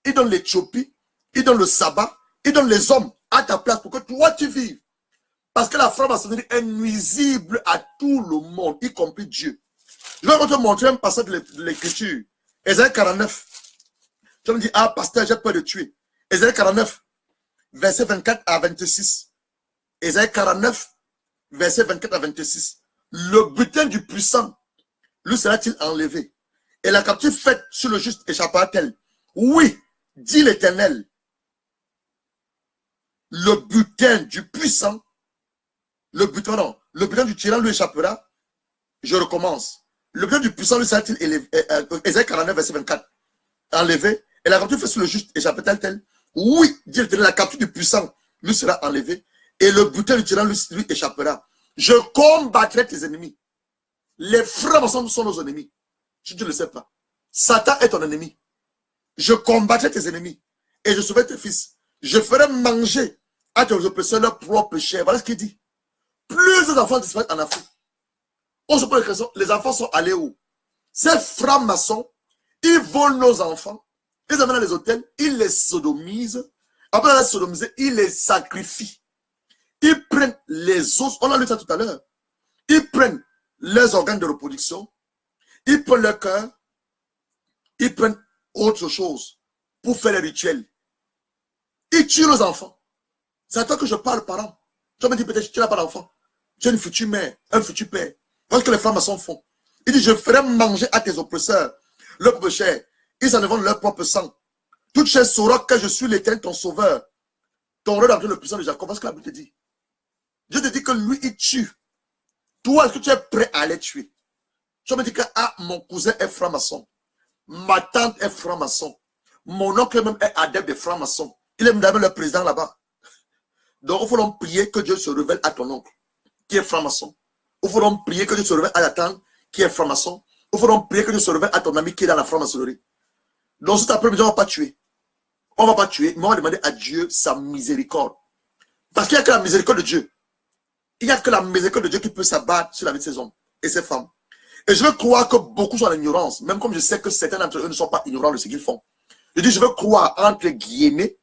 il donne l'Éthiopie, il donne le sabbat, il donne les hommes à ta place pour que toi tu vives. Parce que la franc-maçonnerie est nuisible à tout le monde, y compris Dieu. Je vais te montrer un passage de l'Écriture. Ésaïe 49. Tu me dis, ah, pasteur, j'ai peur de tuer. Ésaïe 49, verset 24 à 26. Ésaïe 49, verset 24 à 26. Le butin du puissant, lui sera-t-il enlevé? Et la captive faite sur le juste échappera-t-elle? Oui, dit l'Éternel. Le butin du puissant, le butin du tyran lui échappera. Je recommence. Le butin du puissant lui sera-t-il élevé? Ésaïe 49, verset 24. Enlevé. Et la captive faite sur le juste échappera-t-elle? Oui, dit l'Éternel, la captive du puissant lui sera enlevée. Et le butin du tyran lui échappera. Je combattrai tes ennemis. Les francs-maçons sont nos ennemis. Si tu ne le sais pas. Satan est ton ennemi. Je combattrai tes ennemis. Et je sauverai tes fils. Je ferai manger à tes oppresseurs leur propre chair. Voilà ce qu'il dit. Plusieurs enfants disparaissent en Afrique. On se pose la question, les enfants sont allés où? Ces francs-maçons, ils volent nos enfants. Ils les amènent dans les hôtels. Ils les sodomisent. Après les sodomiser, ils les sacrifient. Ils prennent les os. On a lu ça tout à l'heure. Ils prennent les organes de reproduction. Ils prennent leur cœur. Ils prennent autre chose pour faire les rituels. Ils tuent nos enfants. C'est à toi que je parle, parents. Tu me dis peut-être que tu n'as pas d'enfant. Tu es une future mère, un futur père. Voilà ce que les francs-maçons font. Ils disent, je ferai manger à tes oppresseurs leur propre chair. Ils en vendent leur propre sang. Toute chair saura que je suis l'Éternel, ton sauveur. Ton redempteur, le puissant de Jacob. Voilà ce que la Bible te dit. Dieu te dit que lui, il tue. Toi, est-ce que tu es prêt à les tuer? Tu me dis que ah, mon cousin est franc-maçon. Ma tante est franc-maçon. Mon oncle même est adepte des francs-maçons. Il est même le président là-bas. Donc, il faut donc prier que Dieu se révèle à ton oncle, qui est franc-maçon. Il faut donc prier que Dieu se révèle à ta tante, qui est franc-maçon. Il faut donc prier que Dieu se révèle à ton ami qui est dans la franc-maçonnerie. Donc, cet après-midi, on ne va pas tuer. On ne va pas tuer, mais on va demander à Dieu sa miséricorde. Parce qu'il n'y a que la miséricorde de Dieu. Il n'y a que la miséricorde de Dieu qui peut s'abattre sur la vie de ces hommes et ces femmes. Et je veux croire que beaucoup sont en ignorance, même comme je sais que certains d'entre eux ne sont pas ignorants de ce qu'ils font. Je dis, je veux croire, entre guillemets,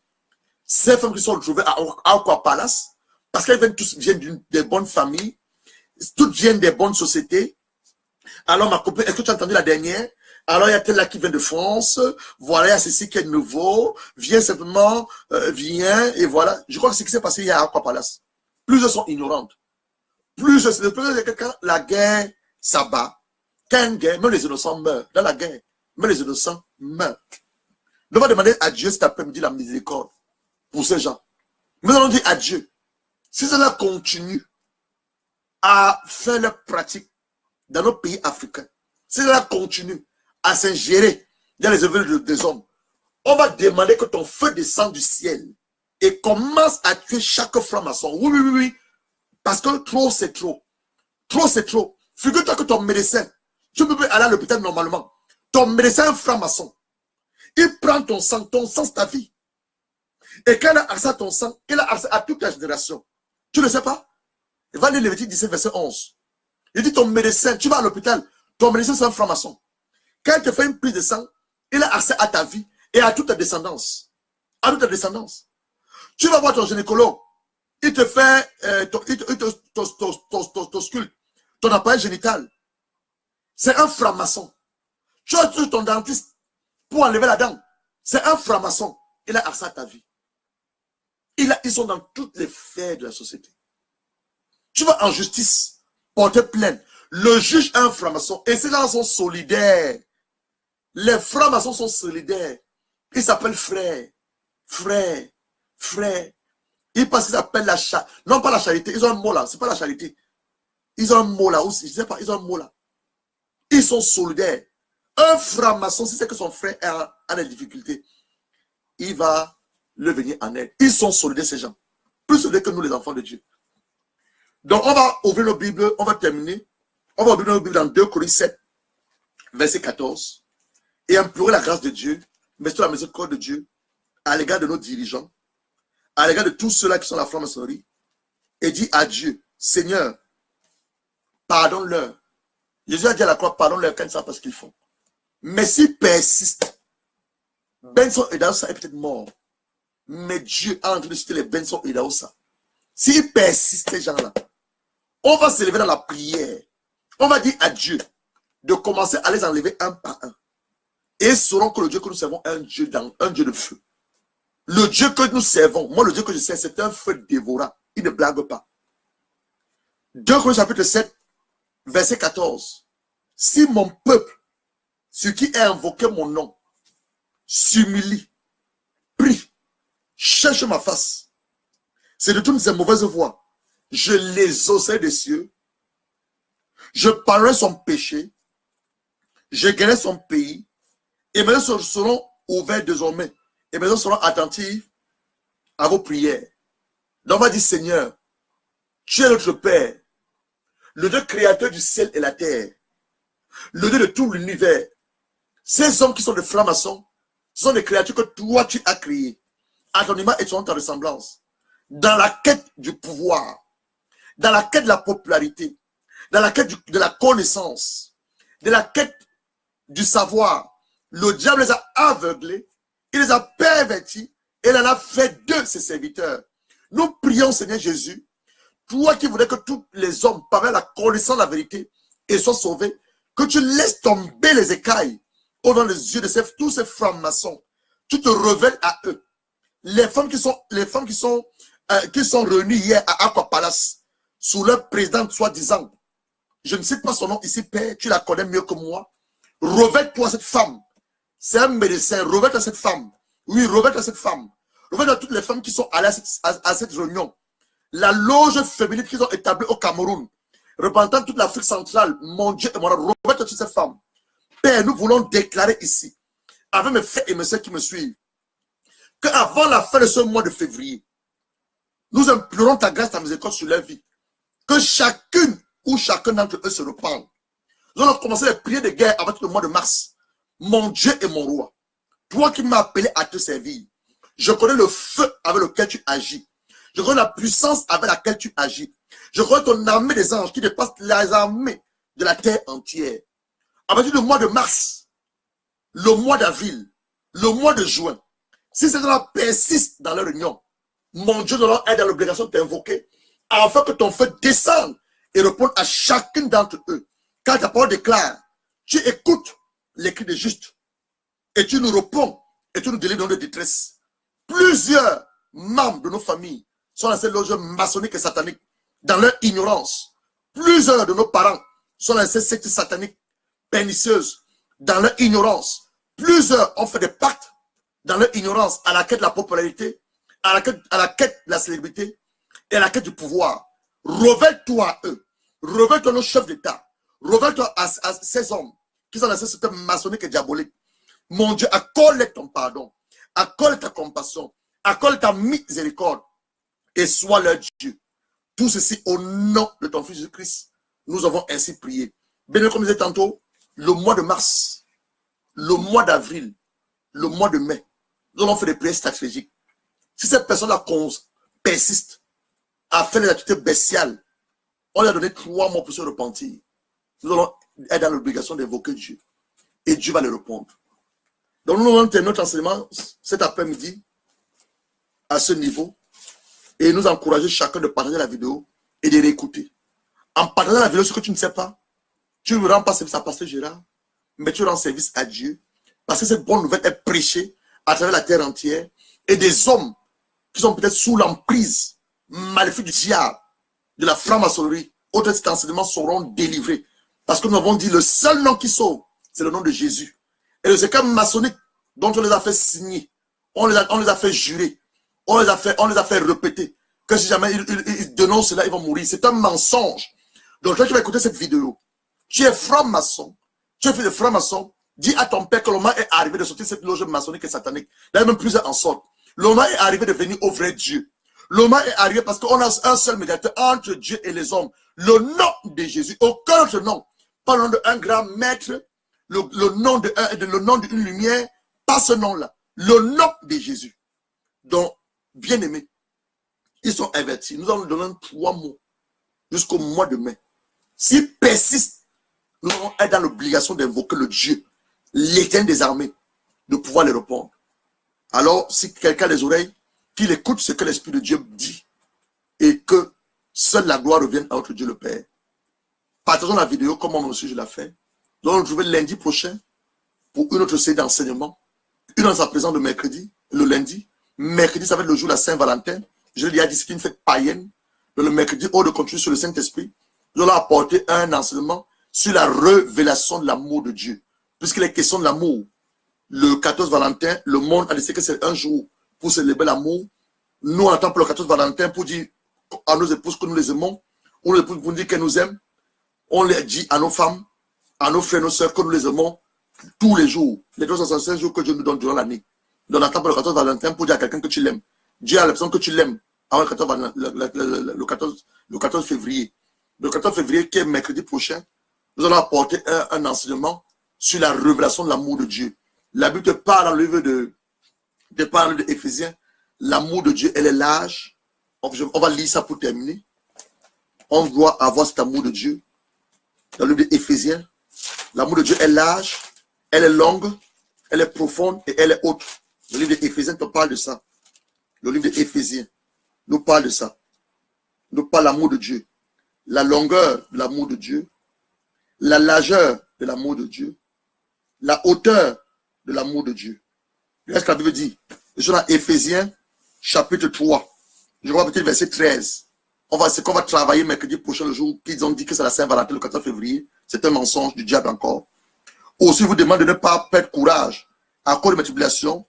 ces femmes qui sont retrouvées à Aqua Palace, parce qu'elles viennent tous viennent des bonnes familles, toutes viennent des bonnes sociétés, Alors ma copine, est-ce que tu as entendu la dernière? Alors il y a tel là qui vient de France, voilà, il y a ceci qui est nouveau, viens simplement, viens, et voilà. Je crois que c'est ce qui s'est passé hier à Aqua Palace. Plusieurs sont ignorantes. Plusieurs, c'est quelqu'un, la guerre s'abat. Quand une guerre, même les innocents meurent. Dans la guerre, même les innocents meurent. Nous allons demander à Dieu cet après-midi la miséricorde pour ces gens. Nous allons dire à Dieu, si cela continue à faire leur pratique dans nos pays africains, si cela continue à s'ingérer dans les œuvres des hommes, on va demander que ton feu descende du ciel et commence à tuer chaque franc-maçon. Oui, oui, oui, oui. Parce que trop, c'est trop. Trop, c'est trop. Figure-toi que ton médecin, tu peux aller à l'hôpital normalement. Ton médecin est un franc-maçon. Il prend ton sang c'est ta vie. Et quand il a accès à ton sang, il a accès à toute la génération. Tu ne sais pas? Il va lire Lévitique 17, verset 11. Il dit ton médecin, tu vas à l'hôpital, ton médecin c'est un franc-maçon. Quand il te fait une prise de sang, il a accès à ta vie et à toute ta descendance. À toute ta descendance. Tu vas voir ton gynécologue, il te fait, t'ausculte ton appareil génital. C'est un franc-maçon. Tu vas sur ton dentiste pour enlever la dent. C'est un franc-maçon. Il a accès à ta vie. Ils sont dans toutes les faits de la société. Tu vas en justice, porter plainte. Le juge est un franc-maçon. Et ces gens sont solidaires. Les francs-maçons sont solidaires. Ils s'appellent frères. Frères. Frères. Ils pensent qu'ils appellent la charité. Non, pas la charité. Ils ont un mot là. C'est pas la charité. Ils ont un mot là aussi. Je sais pas. Ils ont un mot là. Ils sont solidaires. Un franc-maçon, si c'est que son frère a des difficultés, il va le venir en aide. Ils sont solidaires, ces gens. Plus solidaires que nous, les enfants de Dieu. Donc, on va ouvrir nos Bibles. On va terminer. On va ouvrir nos Bibles dans 2 Corinthiens 7, verset 14. Et implorer la grâce de Dieu, mais sur la miséricorde de Dieu, à l'égard de nos dirigeants, à l'égard de tous ceux-là qui sont la franc-maçonnerie, et dit à Dieu, Seigneur, pardonne-leur. Jésus a dit à la croix, pardonne-leur quand ils ne savent pas ce qu'ils font. Mais s'ils persistent, Benson Idahosa est peut-être mort. Mais Dieu a en train de citer les Benson Idahosa. S'ils persistent, ces gens-là, on va s'élever dans la prière. On va dire à Dieu de commencer à les enlever un par un. Et ils sauront que le Dieu que nous servons est un Dieu de feu. Le Dieu que nous servons, moi le Dieu que je sais, c'est un feu dévorant. Il ne blague pas. 2 Corinthiens chapitre 7, verset 14. Si mon peuple, ce qui est invoqué mon nom, s'humilie, prie, cherche ma face, c'est de toutes ces mauvaises voies, je les osserai des cieux, je parlerai son péché, je guérirai son pays, et mes yeux seront ouverts désormais, et mes yeux seront attentifs à vos prières. Donc on va dire, Seigneur, tu es notre Père, le Dieu créateur du ciel et la terre, le Dieu de tout l'univers. Ces hommes qui sont des francs-maçons, ce sont des créatures que toi tu as créées, à ton image et selon ta ressemblance, dans la quête du pouvoir, dans la quête de la popularité, dans la quête de la connaissance, de la quête du savoir. Le diable les a aveuglés, il les a pervertis, et il en a fait de ses serviteurs. Nous prions, Seigneur Jésus, toi qui voudrais que tous les hommes parviennent à la connaissance de la vérité et soient sauvés, que tu laisses tomber les écailles au-devant des yeux de tous ces francs-maçons. Tu te révèles à eux. Les femmes qui sont réunies hier à Aqua Palace, sous leur présidente soi-disant, je ne cite pas son nom ici, Père, tu la connais mieux que moi. Révèle-toi cette femme. C'est un médecin, révèle-toi cette femme. Oui, révèle-toi cette femme. Révèle-toi toutes les femmes qui sont allées à cette réunion. La loge féminine qu'ils ont établie au Cameroun, représentant toute l'Afrique centrale, mon Dieu et mon roi, révèle-toi toutes ces femmes. Père, nous voulons déclarer ici, avec mes frères et mes soeurs qui me suivent, qu'avant la fin de ce mois de février, nous implorons ta grâce, ta miséricorde sur leur vie. Que chacune ou chacun d'entre eux se repente. Nous allons commencer les prières de guerre avec le mois de mars. Mon Dieu et mon roi, toi qui m'as appelé à te servir, je connais le feu avec lequel tu agis. Je connais la puissance avec laquelle tu agis. Je connais ton armée des anges qui dépasse les armées de la terre entière. À partir du mois de mars, le mois d'avril, le mois de juin, si ces gens-là persistent dans leur union, mon Dieu leur est dans l'obligation de t'invoquer afin que ton feu descende et réponde à chacune d'entre eux. Quand ta parole déclare, tu écoutes les cris des justes et tu nous réponds et tu nous délivres dans de détresse. Plusieurs membres de nos familles sont dans ces loges maçonniques et sataniques, dans leur ignorance. Plusieurs de nos parents sont dans ces sectes sataniques pernicieuses, dans leur ignorance. Plusieurs ont fait des pactes dans leur ignorance à la quête de la popularité, à la quête de la célébrité et à la quête du pouvoir. Révèle-toi à eux. Révèle-toi à nos chefs d'État. Révèle-toi à ces hommes qui sont dans ce système maçonnique et diabolique. Mon Dieu, accorde ton pardon. Accorde ta compassion. Accorde ta miséricorde. Et sois leur Dieu. Tout ceci au nom de ton Fils Jésus-Christ. Nous avons ainsi prié. Bien, comme je disais tantôt, le mois de mars, le mois d'avril, le mois de mai, nous allons faire des prières stratégiques. Si cette personne-là persiste à faire des activités bestiales, on lui a donné 3 mois pour se repentir. Nous allons être dans l'obligation d'évoquer Dieu. Et Dieu va le répondre. Donc nous allons terminer notre enseignement cet après-midi à ce niveau. Et nous encourager chacun de partager la vidéo et de réécouter. En partageant la vidéo, ce que tu ne sais pas, tu ne rends pas service à Pasteur Gérard, mais tu rends service à Dieu. Parce que cette bonne nouvelle est prêchée à travers la terre entière. Et des hommes qui sont peut-être sous l'emprise maléfique du diable, de la franc-maçonnerie, autres de cet enseignement seront délivrés. Parce que nous avons dit le seul nom qui sauve, c'est le nom de Jésus. Et le secret maçonnique dont on les a fait signer, on les a fait jurer, on les a fait répéter, que si jamais ils dénoncent cela, ils vont mourir. C'est un mensonge. Donc toi, tu vas écouter cette vidéo. Tu es franc-maçon, tu es fils de franc-maçon, dis à ton père que le moment est arrivé de sortir de cette loge maçonnique et satanique. Il y a même plusieurs en sorte. Le moment est arrivé de venir au vrai Dieu. Le moment est arrivé parce qu'on a un seul médiateur entre Dieu et les hommes. Le nom de Jésus, aucun autre nom. Pas le nom d'un grand maître, le nom d'une lumière, pas ce nom-là. Le nom de Jésus. Donc, bien aimés, ils sont avertis. Nous allons donner 3 mots jusqu'au mois de mai. S'ils persistent, nous allons être dans l'obligation d'invoquer le Dieu, l'Éternel des armées, de pouvoir les répondre. Alors, si quelqu'un a les oreilles, qu'il écoute ce que l'Esprit de Dieu dit et que seule la gloire revienne à notre Dieu le Père. Partageons la vidéo comme moi aussi je l'ai fait. Nous allons nous retrouver lundi prochain pour une autre série d'enseignement. Une dans sa présence de mercredi, le lundi. Mercredi, ça va être le jour de la Saint-Valentin. Je l'ai dit, c'est une fête païenne. Le mercredi, au de continuer sur le Saint-Esprit, nous allons apporter un enseignement sur la révélation de l'amour de Dieu. Puisqu'il est question de l'amour. Le 14 Valentin, le monde a décidé que c'est un jour pour célébrer l'amour. Nous, on attend pour le 14 Valentin pour dire à nos épouses que nous les aimons. Ou nos épouses pour nous dire qu'elles nous aiment. On les dit à nos femmes, à nos frères, nos soeurs que nous les aimons tous les jours. Les 365 jours que Dieu nous donne durant l'année. Donc, on attend pour le 14 Valentin pour dire à quelqu'un que tu l'aimes. Dieu a la personne que tu l'aimes avant le 14 février. Le 14 février, qui est mercredi prochain, nous allons apporter un enseignement sur la révélation de l'amour de Dieu. La Bible te parle dans le livre de Éphésiens. L'amour de Dieu, elle est large. On va lire ça pour terminer. On doit avoir cet amour de Dieu. Dans le livre d'Éphésiens, l'amour de Dieu est large, elle est longue, elle est profonde et elle est haute. Le livre d'Éphésiens te parle de ça. Le livre d'Éphésiens nous parle de ça. Nous parle de l'amour de Dieu. La longueur de l'amour de Dieu. La largeur de l'amour de Dieu. La hauteur de l'amour de Dieu. Qu'est-ce que la Bible dit? Je suis dans Éphésiens, chapitre 3. Je vois peut-être verset 13. C'est qu'on va travailler mercredi prochain, le jour qu'ils ont dit que c'est la Saint-Valentin, le 14 février. C'est un mensonge du diable encore. Aussi, je vous demande de ne pas perdre courage à cause de mes tribulations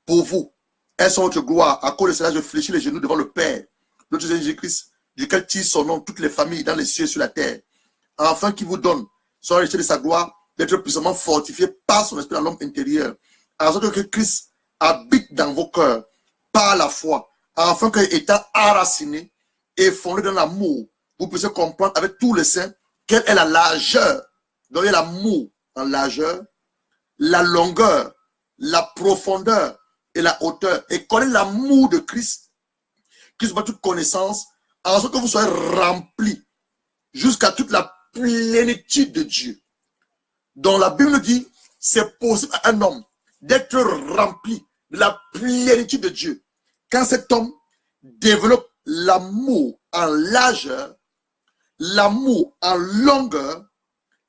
pour vous. Elles sont votre gloire. À cause de cela, je fléchis les genoux devant le Père, notre Jésus-Christ, duquel tire son nom toutes les familles dans les cieux et sur la terre, afin qu'il vous donne, sans rejeter de sa gloire, d'être puissamment fortifié par son esprit dans l'homme intérieur, en sorte que Christ habite dans vos cœurs par la foi, afin que, étant enraciné et fondé dans l'amour, vous puissiez comprendre avec tous les saints quelle est la largeur, donc l'amour en largeur, la longueur, la profondeur et la hauteur, et connaître l'amour de Christ, qui se bat toute connaissance, en sorte que vous soyez remplis jusqu'à toute la plénitude de Dieu. Donc la Bible nous dit, c'est possible à un homme d'être rempli de la plénitude de Dieu. Quand cet homme développe l'amour en largeur, l'amour en longueur,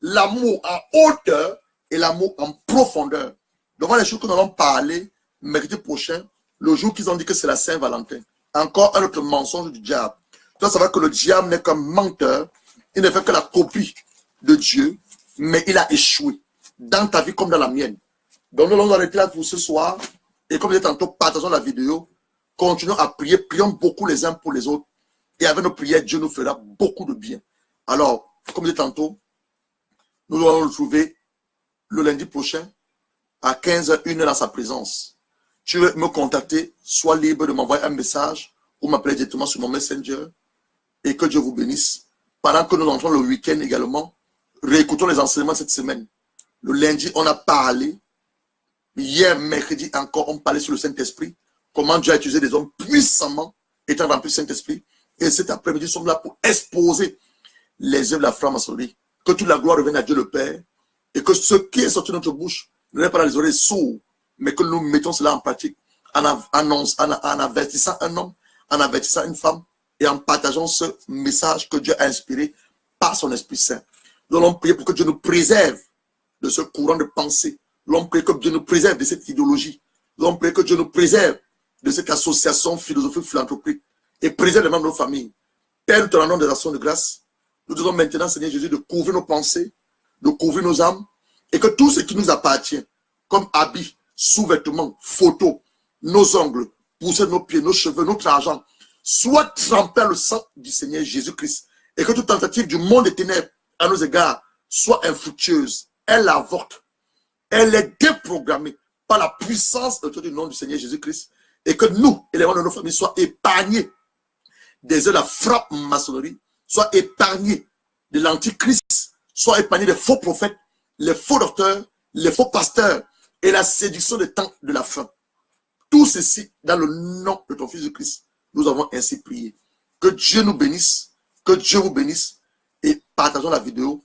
l'amour en hauteur et l'amour en profondeur. Donc voilà les choses que nous allons parler mercredi prochain, le jour qu'ils ont dit que c'est la Saint-Valentin. Encore un autre mensonge du diable. Tu dois savoir que le diable n'est qu'un menteur. Il ne fait que la copie de Dieu, mais il a échoué dans ta vie comme dans la mienne. Donc nous allons arrêter là pour ce soir. Et comme je disais tantôt, partageons la vidéo. Continuons à prier. Prions beaucoup les uns pour les autres. Et avec nos prières, Dieu nous fera beaucoup de bien. Alors, comme je disais tantôt, nous allons nous retrouver le lundi prochain à 15h, 1h dans sa présence. Tu veux me contacter, sois libre de m'envoyer un message ou m'appeler directement sur mon Messenger. Et que Dieu vous bénisse. Pendant que nous entrons le week-end également, réécoutons les enseignements cette semaine. Le lundi, on a parlé. Hier, mercredi encore, on parlait sur le Saint-Esprit. Comment Dieu a utilisé des hommes puissamment, étant remplis du Saint-Esprit. Et cet après-midi, nous sommes là pour exposer les œuvres de la franc-maçonnerie. Que toute la gloire revienne à Dieu le Père. Et que ce qui est sorti de notre bouche ne reste pas dans les oreilles sourdes, mais que nous mettons cela en pratique en avertissant un homme, en avertissant une femme et en partageant ce message que Dieu a inspiré par son Esprit Saint. Nous allons prier pour que Dieu nous préserve de ce courant de pensée. Nous allons prier que Dieu nous préserve de cette idéologie. Nous allons prier que Dieu nous préserve de cette association philosophique philanthropique et préserve les membres de nos familles. Père, nous te rendons des actions de grâce. Nous devons maintenant, Seigneur Jésus, de couvrir nos pensées, de couvrir nos âmes, et que tout ce qui nous appartient, comme habits, sous-vêtements, photos, nos ongles, pousser nos pieds, nos cheveux, notre argent, soit trempé dans le sang du Seigneur Jésus-Christ, et que toute tentative du monde des ténèbres à nos égards soit infructueuse. Elle avorte. Elle est déprogrammée par la puissance du nom du Seigneur Jésus-Christ, et que nous et les membres de nos familles soient épargnés des œuvres de la franc-maçonnerie, soient épargnés de l'antichrist, soient épargnés des faux prophètes, les faux docteurs, les faux pasteurs et la séduction des temps de la fin. Tout ceci dans le nom de ton Fils Jésus-Christ. Nous avons ainsi prié. Que Dieu nous bénisse, que Dieu vous bénisse, et partageons la vidéo.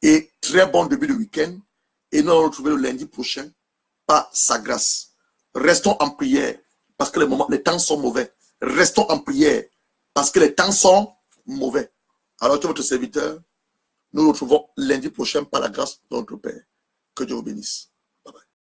Et très bon début de week-end. Et nous allons nous retrouver le lundi prochain par sa grâce. Restons en prière parce que les temps sont mauvais. Restons en prière parce que les temps sont mauvais. Alors, que votre serviteur, nous nous retrouvons lundi prochain par la grâce de notre Père. Que Dieu vous bénisse.